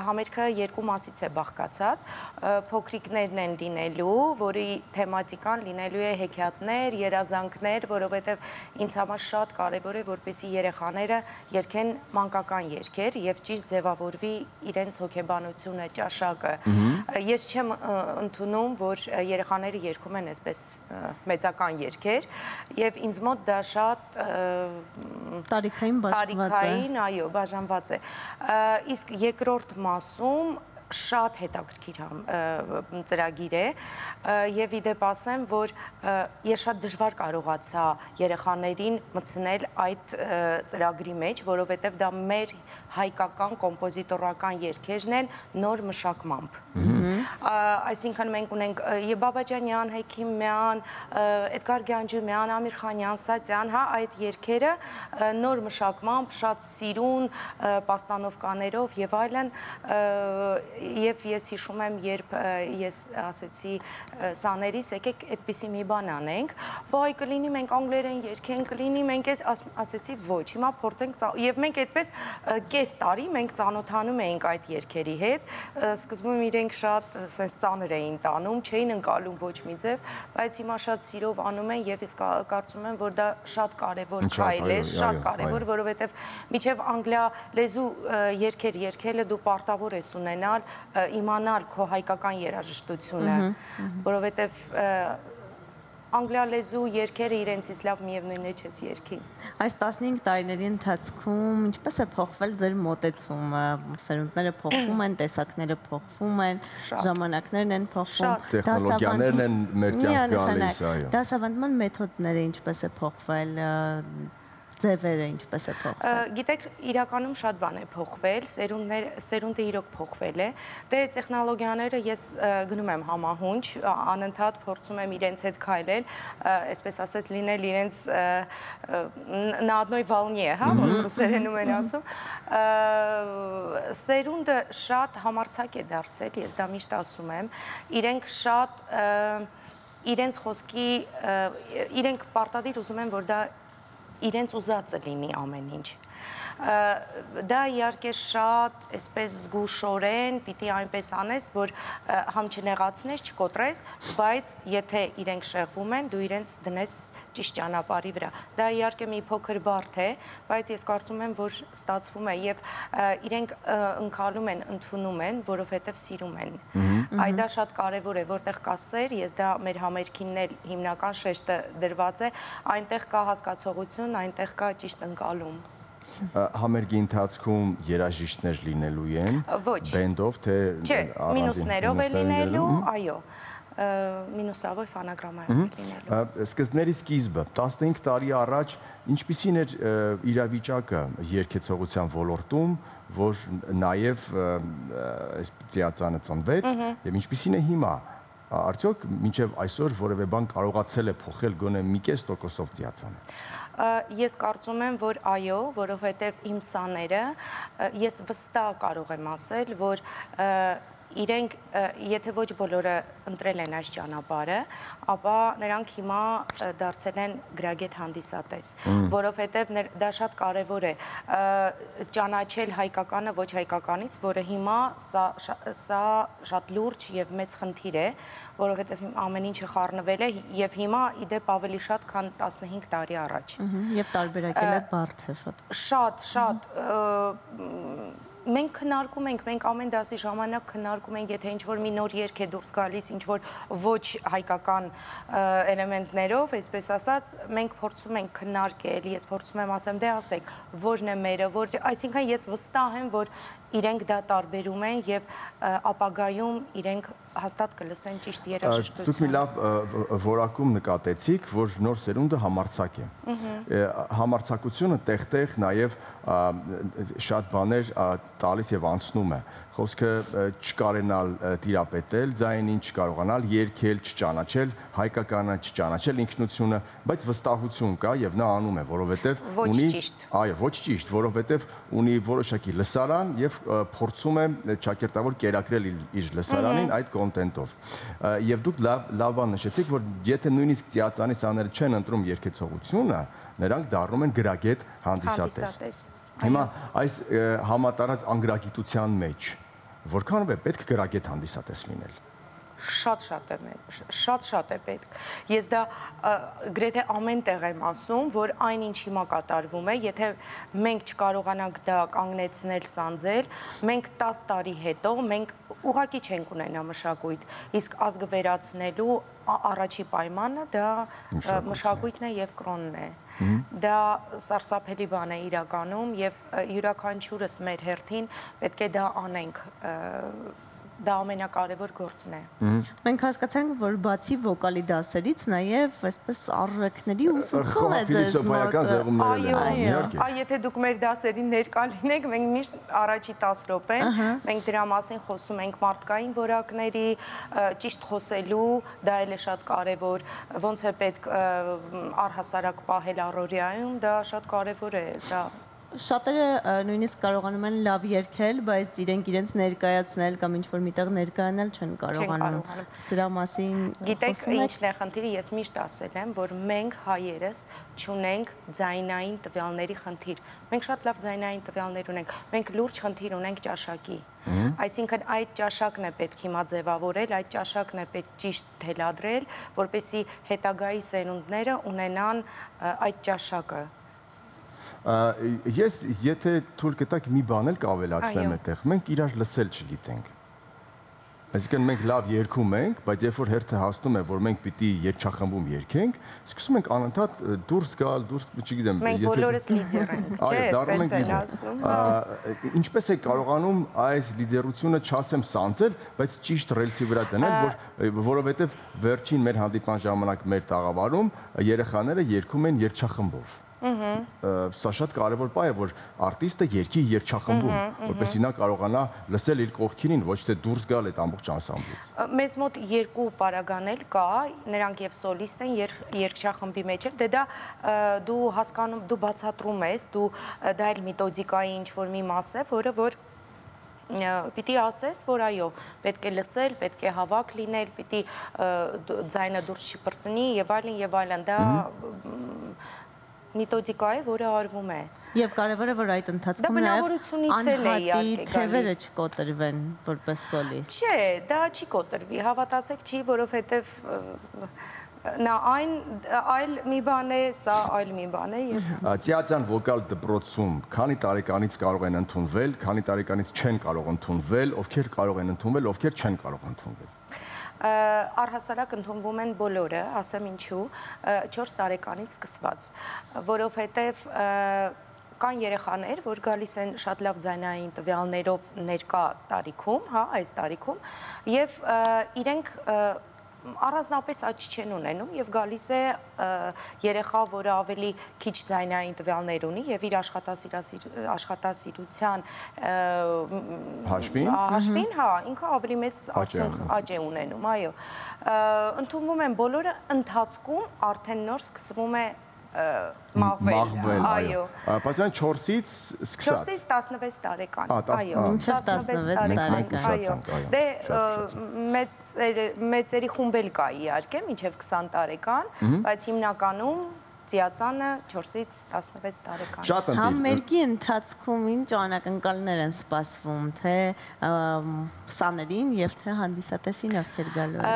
համերգը երկու մասից է բաղկացած, փոքրիկներն են լինելու, որի թեմատիկան լինելու է հեքիաթներ, երազանքներ, որովհետև ինձ համար շատ կարևոր է, որպեսզի երեխաները երգեն մանկական երգեր եւ ճիշտ ձևավորվի իրենց հոգեբանությունը, ճաշակը։ Ես չեմ ընդունում, որ երեխաները երգում են այսպես մեծական երգեր եւ ինձ մոտ դա շատ տարիքային, այո, բաժանված է։ Իսկ երկրորդ մասում շատ հետաքրքիր ծրագիր է եւ իդեպ ասեմ, որ ես շատ դժվար կարողացա երեխաներին մտցնել այդ ծրագրի մեջ, որովհետեւ դա մեր հայկական կոմպոզիտորական երգերն են նոր մշակմամբ։ Այսինքն մենք ունենք Բաբաջանյան, Հեքիմյան, Էդգար Գյանջումյան, Ամիր Խանյան, Սատյան, այդ երգերը նոր մշակմամբ, շատ սիրուն պաստանովկաներով եւ այլն, եւ ես հիշում եմ, երբ ես ասեցի սաներիս, եկեք այդպիսի մի բան անենք, վայ կլինի մենք անգլերեն երգենք, կլինի մենք ասեցի ոչ, հիմա փորձենք եւ մենք այդպես կես տարի մենք ծանոթանում էինք այդ երգերի հետ, սկզբում իրենք շատ սենց ծանր էին տանում, չէին ընկալում ոչ մի ձև, բայց հիմա շատ սիրով անում են եւ ես կարծում եմ, որ դա շատ կարեւոր քայլ է, շատ կարեւոր, որովհետեւ միջև անգլիա լեզու երգեր երգելը դու պարտավոր ես ունենալ, իմանալ քո հայկական երաժշտությունը, որովհետեւ անգլիա լեզու երգերը իրենցից լավ միևնույնն է չես երգի։ Այս 15 տարիների ընթացքում ինչպես է փոխվել ձեր մոտեցումը, սերունդները փոխվում են, տեսակները փոխվում են, ժամանակներն են փոխվում, տեխնոլոգիաներն են մեր կյանք գալիս, այո։ Դասավանդման մեթոդները ինչպես է փոխվել, ձևերը ինչպես է փոխվել։ Գիտեք, իրականում շատ բան է փոխվել, սերունդը իրոք փոխվել է։ Դե տեխնոլոգիաները ես գնում եմ համահունչ, անընդհատ փորձում եմ իրենց հետ քայլել, այսպես ասած լինել իրենց на одной волне, հա, ոնց ռուսերենում են ասում։ Սերունդը շատ համարձակ է դարձել, ես դա միշտ ասում եմ, իրենք շատ իրենց խոսքի, իրենք պարտադիր ուզում են, որ դա իրենց ուզածը լինի ամեն ինչ։ Դա իհարկե շատ այսպես զգուշորեն պիտի այնպես անես, որ համ չնեղացնես, չկոտրես, բայց եթե իրենք շեղվում են, դու իրենց դնես ճիշտ ճանապարհի վրա։ Դա իհարկե մի փոքր բարդ է, բայց ես կարծում եմ, որ ստացվում է եւ իրենք ընկալում են, ընդունում են, որովհետեւ սիրում են։ Այդ դա շատ կարեւոր է, որտեղ կա սեր, ես դա մեր համերգինն էլ հիմնական շեշտը դրված է, այնտեղ կա հասկացողություն, այնտեղ կա ճիշտ ընկալում։ Համերգի ընթացքում երաժիշտներ լինելու են, բենդով, թե չէ, մինուսներով է լինելու, այո, մինուսավոր ֆանագրամայով է լինելու։ Սկզբների սկիզբը, 15 տարի առաջ ինչպիսին էր իրավիճակը երգեցողության ոլորտում, որ նաև ծիածանը ծնվեց, եւ ինչպիսին է հիմա, արդյոք մինչև այսօր որևէ բան կարողացել է փոխել գոնե մի կես տոկոսով ծիածանը։ Ես կարծում եմ, որ այո, որովհետև իմ սաները, ես վստահ կարող եմ ասել, որ իրենք, եթե ոչ բոլորը ընտրել են այս ճանապարհը, ապա նրանք հիմա դարձել են գրագետ հանդիսատես, որովհետև դա շատ կարևոր է ճանաչել հայկականը ոչ հայկականից, որը հիմա սա շատ լուրջ եւ մեծ խնդիր է, որովհետև ամեն ինչը խառնվել է եւ հիմա իդեպ ավելի շատ, քան 15 տարի առաջ։ Եվ տարբերակելը բարդ է շատ։ Շատ, մենք քննարկում ենք, մենք ամեն դասի ժամանակ քննարկում ենք, եթե ինչ-որ մի նոր երգ է դուրս գալիս, ինչ-որ ոչ հայկական էլեմենտներով, այսպես ասած, մենք փորձում ենք քննարկել, ես փորձում եմ ասեմ, դե ասեք, որն է մերը, այսինքն ես վստահ եմ, որ իրենք դա տարբերում են եւ ապագայում իրենք հաստատ կլսեն ճիշտ երաժշտություն։ Դուք մի լավ որակում նկատեցիք, որ նոր սերունդը համարձակ է։ Համարձակությունը տեղ-տեղ նաև շատ բաներ տալիս եւ անցնում է։ Խոսքը չկարենալ տիրապետել, ձայնին չկարողանալ երգել, չճանաչել, հայկականը չճանաչել ինքնությունը, բայց վստահություն կա եւ նա անում է, որովհետեւ ունի այո, ոչ ճիշտ, որովհետեւ ունի որոշակի լսարան եւ փորձում է ճակերտավոր կերակրել իր լսարանին այդ կոնտենտով։ Եվ դուք լավ բան նշեցիք, որ եթե նույնիսկ ծիածանի սաները չեն ընտրում երգեցողությունը, նրանք դառնում են գրագետ հանդիսատես։ Հիմա այս համատարած անգրագիտության մեջ որքանով է պետք գրագետ հանդիսատես լինել։ Շատ է պետք։ Ես դա գրեթե ամեն տեղ եմ ասում, որ այն ինչ հիմա կատարվում է, եթե մենք չկարողանանք դա կանգնեցնել, սանձել, մենք 10 տարի հետո մենք ուղղակի չենք ունենա մշակույթ, իսկ ազգը վերացնելու առաջի պայմանը դա մշակույթն է եւ կրոնն է։ Դա սարսափելի բան է իրականում եւ յուրաքանչյուրս մեր հերթին պետք է դա անենք։ Դա ամենակարևոր գործն է։ Մենք հասկացանք, որ բացի վոկալի դասերից նաև այսպես առարակների ուսուցում է ձեզ մոտ։ Այո, եթե դուք մեր դասերին ներկա լինեք, մենք միշտ առաջի 10 րոպեն մենք դրա մասին խոսում ենք մարդկային որակների, ճիշտ խոսելու, դա էլ է շատ կարևոր, ոնց է պետք առհասարակ պահել առօրյայում, դա շատ կարևոր է, դա Շատերը նույնիսկ կարողանում են լավ երգել, բայց իրենց ներկայացնել կամ ինչ-որ միտեղ ներկայանալ չեն կարողանում։ Սրա մասին գիտեք ինչն է խնդիրը, ես միշտ ասել եմ, որ մենք հայերս չունենք ձայնային տվյալների խնդիր։ Մենք շատ լավ ձայնային տվյալներ ունենք, մենք լուրջ խնդիր ունենք ճաշակի։ Այսինքն այդ ճաշակն է պետք հիմա ձևավորել, այդ ճաշակն է պետք ճիշտ թելադրել, որպեսզի հետագայի սերունդները ունենան այդ ճաշակը։ Ես եթե թույլ կտաք մի բան էլ կավելացնեմ այդտեղ, մենք իրար լսել չգիտենք։ Այսինքն մենք լավ երգում ենք, բայց երբ որ հերթը հասնում է, որ մենք պիտի երգչախմբում երգենք, սկսում ենք անընդհատ դուրս գալ, չգիտեմ, մենք բոլորս լիդեր ենք, չէ՞, պես են ասում։ Ինչպես է կարողանում այս լիդերությունը չասեմ սանձել, բայց ճիշտ ռելսի վրա դնել, որովհետև վերջին մեր հանդիպման ժամանակ մեր տաղավարում երեխաները երգում են երգչախմբով։ Սա շատ կարևոր բան է, որ արտիստը երգի երգչախմբում, որպեսզի նա կարողանա լսել իր կողքինին, ոչ թե դուրս գալ այդ ամբողջ անսամբլից։ Մեզ մոտ երկու պարագանել կա, նրանք եւ սոլիստ են, երգչախմբի մեջ էլ, դե դա դու հասկանում, դու բացատրում ես, դա էլ մեթոդիկայի ինչ-որ մի մաս է, որը որ պիտի ասես, որ այո, պետք է լսել, պետք է հավաք լինել, պիտի ձայնը դուրս չպրծնի եւ այլն, դա մեթոդիկա է, որը արվում է։ Եվ կարևոր է, որ այդ ընթացքում անհատի թևերը չկոտրվեն որպես սոլիստ։ Չէ, դա չի կոտրվի, հավատացեք չի, որովհետև նա այլ մի բան է, սա այլ մի բան է եւ Ծիածյան վոկալ դպրոցում քանի տարեկանից կարող են ընդունվել, քանի տարեկանից չեն կարող ընդունվել, ովքեր կարող են ընդունվել, ովքեր չեն կարող ընդունվել։ Առհասարակ ընդունվում են բոլորը, ասեմ ինչու, 4 տարեկանից սկսված, որովհետև կան երեխաներ, որ գալիս են շատ լավ ձայնային տվյալներով ներկա տարիքում, այս տարիքում, եւ իրենք առանձնապես աճ չեն ունենում եւ գալիս է երեխա, որը ավելի քիչ ձայնային տվյալներ ունի եւ իր աշխատասիրության հաշվին, ինքը ավելի մեծ աճ է ունենում, այո։ Ընդունվում են բոլորը, ընթացքում արդեն նոր սկսվում է մաղվել, այո։ Պատմական 4-ից սկսած։ 4-ից 16 տարեկան, այո, 16 տարեկան, այո։ Դե մեծերի խումբ էլ կա իհարկե, մինչև 20 տարեկան, բայց հիմնականում Ծիածանը 4-ից 16 տարեկան։ Շատ ընտիր։ Համերգի ընթացքում ինչ անակնկալներ են սպասվում, թե սաներին եւ թե հանդիսատեսին ովքեր գալու են։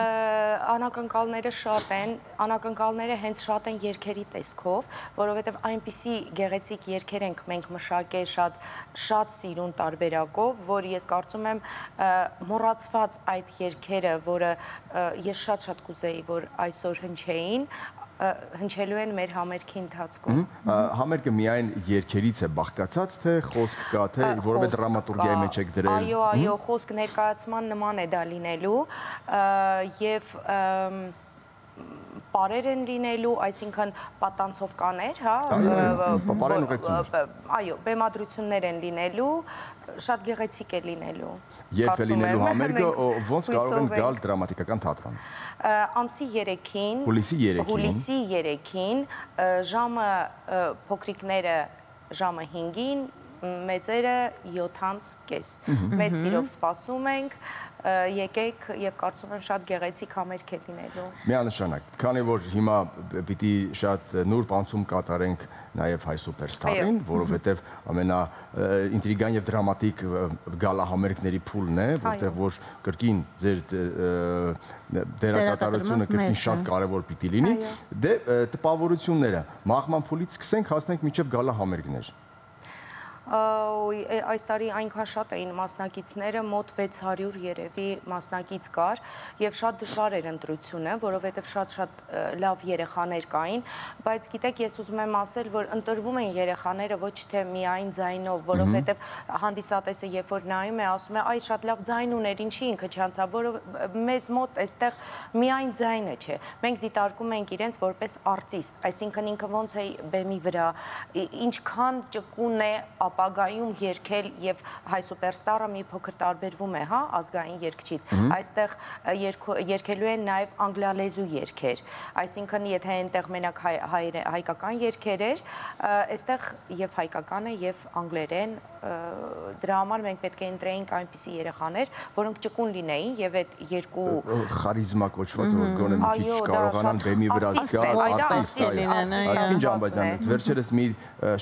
Անակնկալները շատ են, անակնկալները հենց շատ են երգերի տեսքով, որովհետև այնպիսի գեղեցիկ երգեր ենք մենք մշակել շատ սիրուն տարբերակով, որ ես կարծում եմ մոռացված այդ երգերը, որը ես շատ կուզեի, որ այսօր հնչելու են մեր համերգի ընթացքում։ Համերգը միայն երգերից է բաղկացած, թե խոսք կա, թե որովհետեւ դրամատուրգիայի մեջ եք դրել։ Այո, խոսք ներկայացման նման է դա լինելու եւ պարեր են լինելու, այսինքն պատանցովկաներ, հա, այո, բեմադրություններ են լինելու, շատ գեղեցիկ է լինելու։ Երբ է լինելու համերգը, ոնց կարող են գալ դրամատիկական թատրոն։ Ամսի 3-ին, հուլիսի 3-ին, ժամը փոքրիկները ժամը 5-ին, մեծերը 7:30։ Մեծ սիրով սպասում ենք, եկեք եւ կարծում եմ շատ գեղեցիկ համերգ է լինելու։ Միանշանակ, քանի որ հիմա պիտի շատ նուրբ անցում կատարենք նաև հայ սուպերստարին, որովհետև ամենաինտրիգան եւ դրամատիկ գալահամերգների փուլն է, որտեղ որ կրկին ձեր դերակատարությունը կրկին շատ կարևոր պիտի լինի։ Դե տպավորությունները մաղման փուլից սկսենք հասնենք մինչև գալահամերգներ։ Այս տարի այնքան շատ էին մասնակիցները, մոտ 600 երևի մասնակից կար եւ շատ դժվար էր ընտրությունը, որովհետեւ շատ լավ երեխաներ կային, բայց գիտեք, ես ուզում եմ ասել, որ ընտրվում են երեխաները ոչ թե միայն ձայնով, որովհետեւ հանդիսատեսը երբ որ նայում է, ասում է, այ շատ լավ ձայն ուներ, ինչի ինքը չանցավ, որը մեզ մոտ այստեղ միայն ձայնը չէ։ Մենք դիտարկում ենք իրենց որպես արտիստ, այսինքն ինքը ոնց է բեմի վրա, ինչքան ճկուն է ապագայում երգել եւ հայ սուպերստարը մի փոքր տարբերվում է, հա, ազգային երգչից։ Այստեղ երգելու են նաեւ անգլալեզու երգեր։ Այսինքն եթե այնտեղ մենակ հայկական երգեր էր, այստեղ եւ հայկական է եւ անգլերեն, դրա համար մենք պետք է ընտրեինք այնպիսի երեխաներ, որոնք ճկուն լինեին եւ այդ երկու խարիզմա կոչված որ գոնե մի քիչ կարողանան բեմի վրա գալ, արտիստ։ Վերջերս մի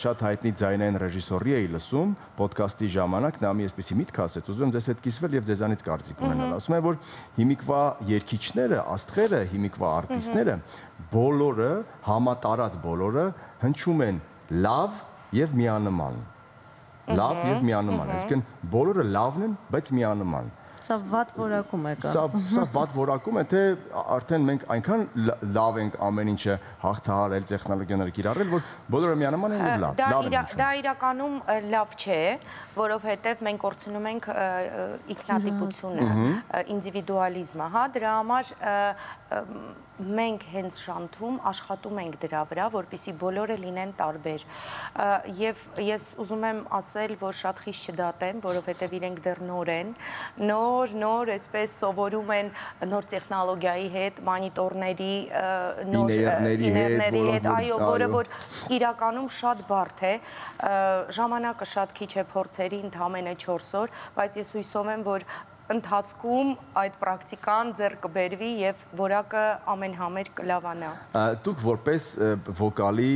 շատ հայտնի ձայնային ռեժիսորի էի լսում ոդքասթի ժամանակ, նա մի այսպեսի միտք ասեց, ուզում եմ ձեզ հետ կիսվել եւ ձեզանից կարծիք ունենալ։ Ասում է, որ հիմիկվա երգիչները, աստղերը, հիմիկվա արտիստները բոլորը, համատարած բոլորը հնչում են լավ եւ միանման։ Լավ եւ միանման, այսինքն բոլորը լավն են, բայց միանման։ Սա վատ որակում է կա։ Սա վատ որակում է, թե արդեն մենք այնքան լավ ենք ամեն ինչը հաղթահարել, տեխնոլոգիաները կիրառել, որ բոլորը միանման են ու լավ։ Դա իրականում լավ չէ, որովհետև մենք կորցնում ենք ինքնատիպությունը, ինդիվիդուալիզմը, հա, դրա համար մենք հենց շանթում աշխատում ենք դրա վրա, որպեսզի բոլորը լինեն տարբեր։ Եվ ես ուզում եմ ասել, որ շատ խիստ չդատեմ, որովհետև իրենք դեռ նոր են, նոր այսպես սովորում են նոր տեխնոլոգիայի հետ, մոնիտորների, նոր իներների հետ, այո, որը որ իրականում շատ բարդ է, ժամանակը շատ քիչ է փորձերի, ընդամենը 4 օր, բայց ես հույսով եմ, որ ընթացքում այդ պրակտիկան ձեռք կբերվի եւ որակը ամեն համեր կլավանա։ Դուք որպես վոկալի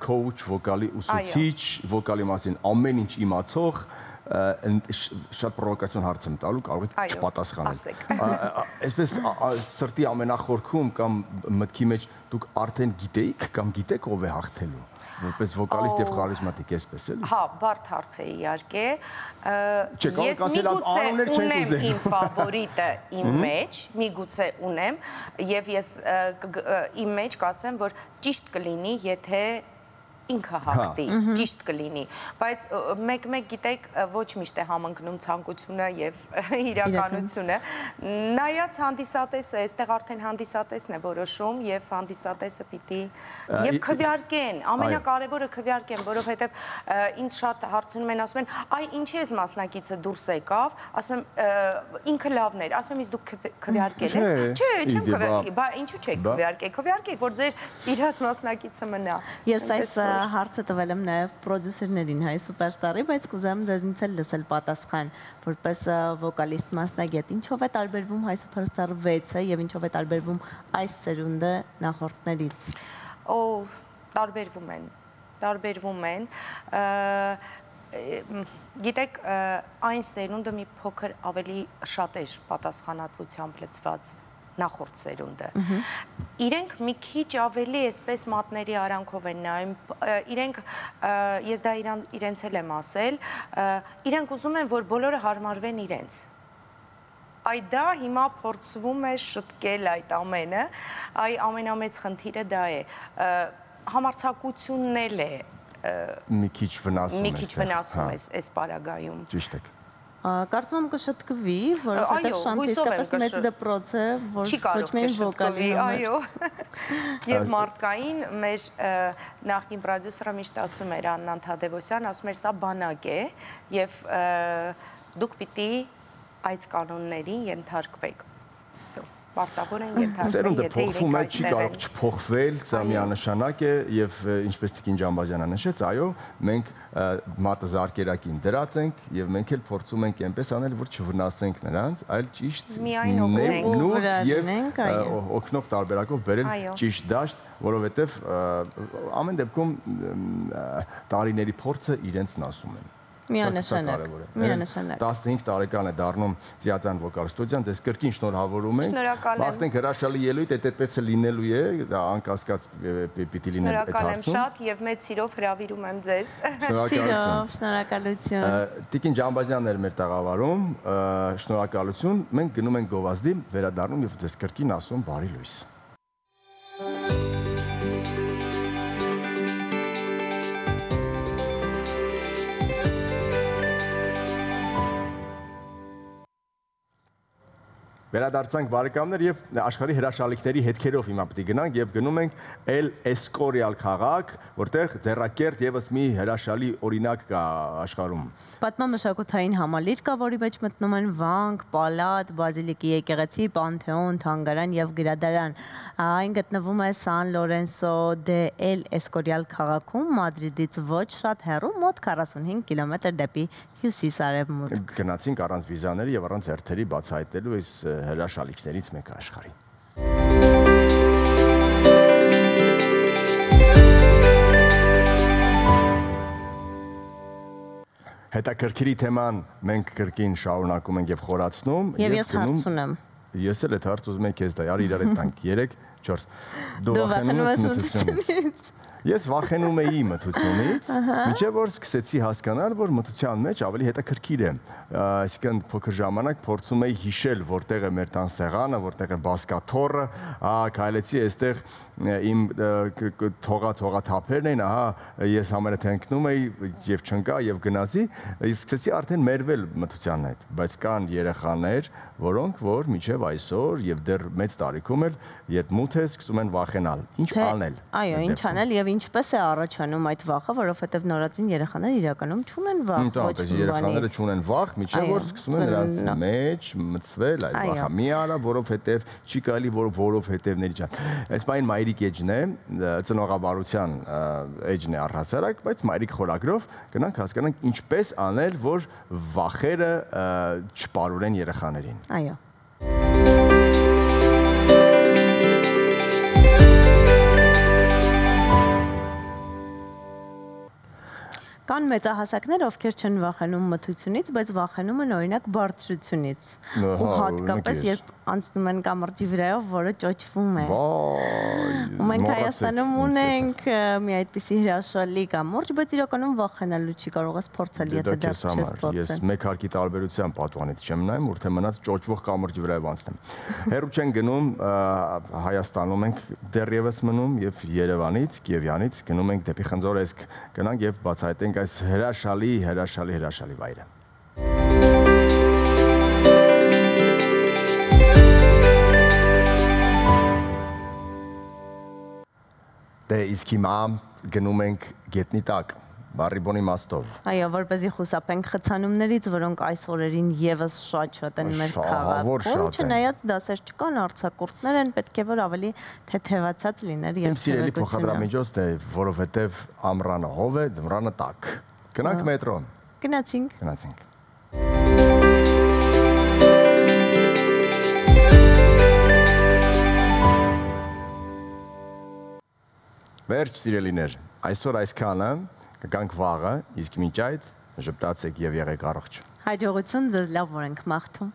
coach, վոկալի ուսուցիչ, վոկալի մասին ամեն ինչ իմացող շատ պրովոկացիոն հարց եմ տալու, կարող եք չպատասխանել։ Այսպես սրտի ամենախորքում կամ մտքի մեջ դուք արդեն գիտեիք կամ գիտեք ով է հաղթելու, որպես վոկալիստ եւ խարիզմատիկ, այսպես էլի։ Հա, բարդ հարց է իհարկե։ Ես միգուցե ունեմ իմ ֆավորիտը իմ մեջ, միգուցե ունեմ, եւ ես իմ մեջ կասեմ, որ ճիշտ կլինի, եթե ինքը հաղթի, ճիշտ կլինի, բայց մեկ գիտեք ոչ միշտ է համընկնում ցանկությունը եւ իրականությունը, նայած հանդիսատեսը, այստեղ արդեն հանդիսատեսն է որոշում եւ հանդիսատեսը պիտի եւ քվեարկեն, ամենակարևորը քվեարկեն, որովհետեւ ինձ շատ հարցնում են, ասում են, այ ինչի է մասնակիցը դուրս եկավ, ասում եմ ինքը լավն էր, ասում եմ, իսկ դուք քվեարկել եք, չէ, չեմ քվեարկել, բա ինչու չեք քվեարկել, քվեարկեք, որ ձեր սիրած մասնակիցը մնա։ Ես այս հարցը տվել եմ նաև պրոդյուսերներին հայ սուպերստարի, բայց կուզեմ ձեզնից էլ լսել պատասխան, որպես վոկալիստ մասնագետ, ինչով է տարբերվում հայ սուպերստար 6-ը եւ ինչով է տարբերվում այս սերունդը նախորդներից։ տարբերվում են, գիտեք, այն սերունդը մի փոքր ավելի շատ էր պատասխանատվությամբ լցված նախորդ սերունդը։ Իրենք մի քիչ ավելի այսպես մատների արանքով են նայում, իրենք, ես դա իրենց էլ եմ ասել, իրենք ուզում են, որ բոլորը հարմարվեն իրենց։ Այդ դա հիմա փորձվում է շտկել այդ ամենը, ամենամեծ խնդիրը դա է, համարձակությունն էլ է մի քիչ վնասում է այս պարագայում։ Ճիշտ եք։ Կարծում եմ կշտկվի, որովհետև շանս իսկապես մեծ դպրոց է, որ չի կարող չշտկվի, այո։ Եվ մարդկային մեր նախկին պրոդյուսերը միշտ ասում էր Աննան Թադևոսյան, ասում էր սա բանակ է եւ դուք պիտի այդ կանոններին ենթարկվեք։ Всё։ Պարտավոր են ենթարկվել, եթե իրենք այստեղ են։ Չի կարող չփոխվել, սա միանշանակ է եւ ինչպես Տիկին Ջամբազյանը նշեց, այո, մենք մատը զարկերակին դրած ենք եւ մենք էլ փորձում ենք այնպես անել, որ չվնասենք նրանց, այլ ճիշտ միայն օգնենք եւ օգնող տարբերակով բերել ճիշտ դաշտ, որովհետեւ ամեն դեպքում տարիների փորձը իրենցն ասում են։ Միանշանակ։ 15 տարեկան է դառնում Ձիածան վոկալ ստուդիան, ձեզ կրկին շնորհավորում ենք։ Մաղթենք հրաշալի ելույթ, այդպես է լինելու է, դա անկասկած պիտի լինի այդ հարցում։ Շնորհակալ եմ շատ եւ մեծ սիրով հրավիրում եմ ձեզ։ Շնորհակալություն։ Տիկին Ջամբազյանն էր մեր տաղավարում, շնորհակալություն։ Մենք գնում ենք գովազդի, վերադառնում եւ ձեզ կրկին ասում բարի լույս։ Վերադարձանք բարեկամներ եւ աշխարհի հրաշալիքների հետքերով հիմա պետք է գնանք եւ գնում ենք El Escorial քաղաք, որտեղ ձեռակերտ եւս մի հրաշալի օրինակ կա աշխարհում։ Պատմամշակութային համալիր կա, որի մեջ մտնում են վանք, պալատ, բազիլիկի եկեղեցի, պանթեոն, թանգարան եւ գրադարան։ Այն գտնվում է San Lorenzo de El Escorial քաղաքում, Մադրիդից ոչ շատ հեռու, մոտ 45 կիլոմետր դեպի հյուսիս-արևմուտք։ Գնացինք առանց վիզաների եւ առանց հերթերի բացահայտելու այս հրաշալիքներից մեկը աշխարհի։ Հետաքրքրի թեման մենք կրկին շարունակում ենք եւ խորացնում եւ ես հարց ունեմ։ Ես էլ այդ հարց ուզում եմ քեզ տալ, արի իրար հետ տանք 3, 4։ Դու վախենում ես մթությունից։ Ես վախենում էի մթությունից, մինչև որ սկսեցի հասկանալ, որ մթության մեջ ավելի հետաքրքիր է։ Այսինքն փոքր ժամանակ փորձում էի հիշել, որտեղ է մեր տան սեղանը, որտեղ է բասկաթոռը, քայլեցի այստեղ իմ թողաթափերն էին, ես համարը թենքնում էի եւ չընկա եւ գնացի, սկսեցի արդեն մերվել մթության հետ, բայց կան երեխաներ, որոնք որ մինչև այսօր եւ դեռ մեծ տարիքում էլ երբ մութ է սկսում են վախենալ։ Ինչ անել։ Այո, ինչ անել եւ ինչպես է առաջանում այդ վախը, որովհետեւ նորածին երեխաները իրականում չունեն վախ, ոչ մի բանի։ Երեխաները չունեն վախ, մինչև որ սկսում են նրանց մեջ մցվել այդ վախը։ Մի արա, որովհետեւ չի կարելի, որովհետեւների ջան։ Այս բան մայրիկ էջն է, ծնողաբարության էջն է առհասարակ, բայց մայրիկ խորագրով գնանք հասկանանք ինչպես անել, որ վախերը չպարուրեն երեխաներին։ Այո։ Կան մեծահասակներ, ովքեր չեն վախենում մթությունից, բայց վախենում են օրինակ բարձրությունից։ Ու հատկապես երբ անցնում են կամրջի վրայով, որը ճոճվում է։ Ու մենք Հայաստանում ունենք մի այդպիսի հրաշալի կամուրջ, բայց իրականում վախենալու չի, կարող ես փորձել, եթե դա չես փորձել։ Ես մեկ հարկի տարբերության պատուհանից չեմ նայում, որ թե մնաց ճոճվող կամրջի վրայով անցնեմ։ Հեռու չեն գնում, Հայաստանում ենք դեռևս մնում եւ Երևանից, Կիևյանից գնում ենք դեպի Խնձորեսկ, գնանք եւ բացահայտենք այս հրաշալի վայրը։ Դե իսկ հիմա գնում ենք գետնի տակ, բառիբոնի մաստով։ Այո, որպեսզի խուսափենք խցանումներից, որոնք այս օրերին եւս շատ են մեր քաղաքում, չնայած դասեր չկան, արձակուրդներ են, պետք է որ ավելի թեթևացած լիներ եւ սիրելի փոխադրամիջոց, դե որովհետեւ ամռանը հով է, ձմռանը տաք։ Գնանք մետրոն։ Գնացինք։ Վերջ սիրելիներ, այսօր այսքանը, կգանք վաղը, իսկ մինչ այդ ժպտացեք եւ եղեք առողջ։ Հաջողություն ձեզ, լավ որ ենք մաղթում։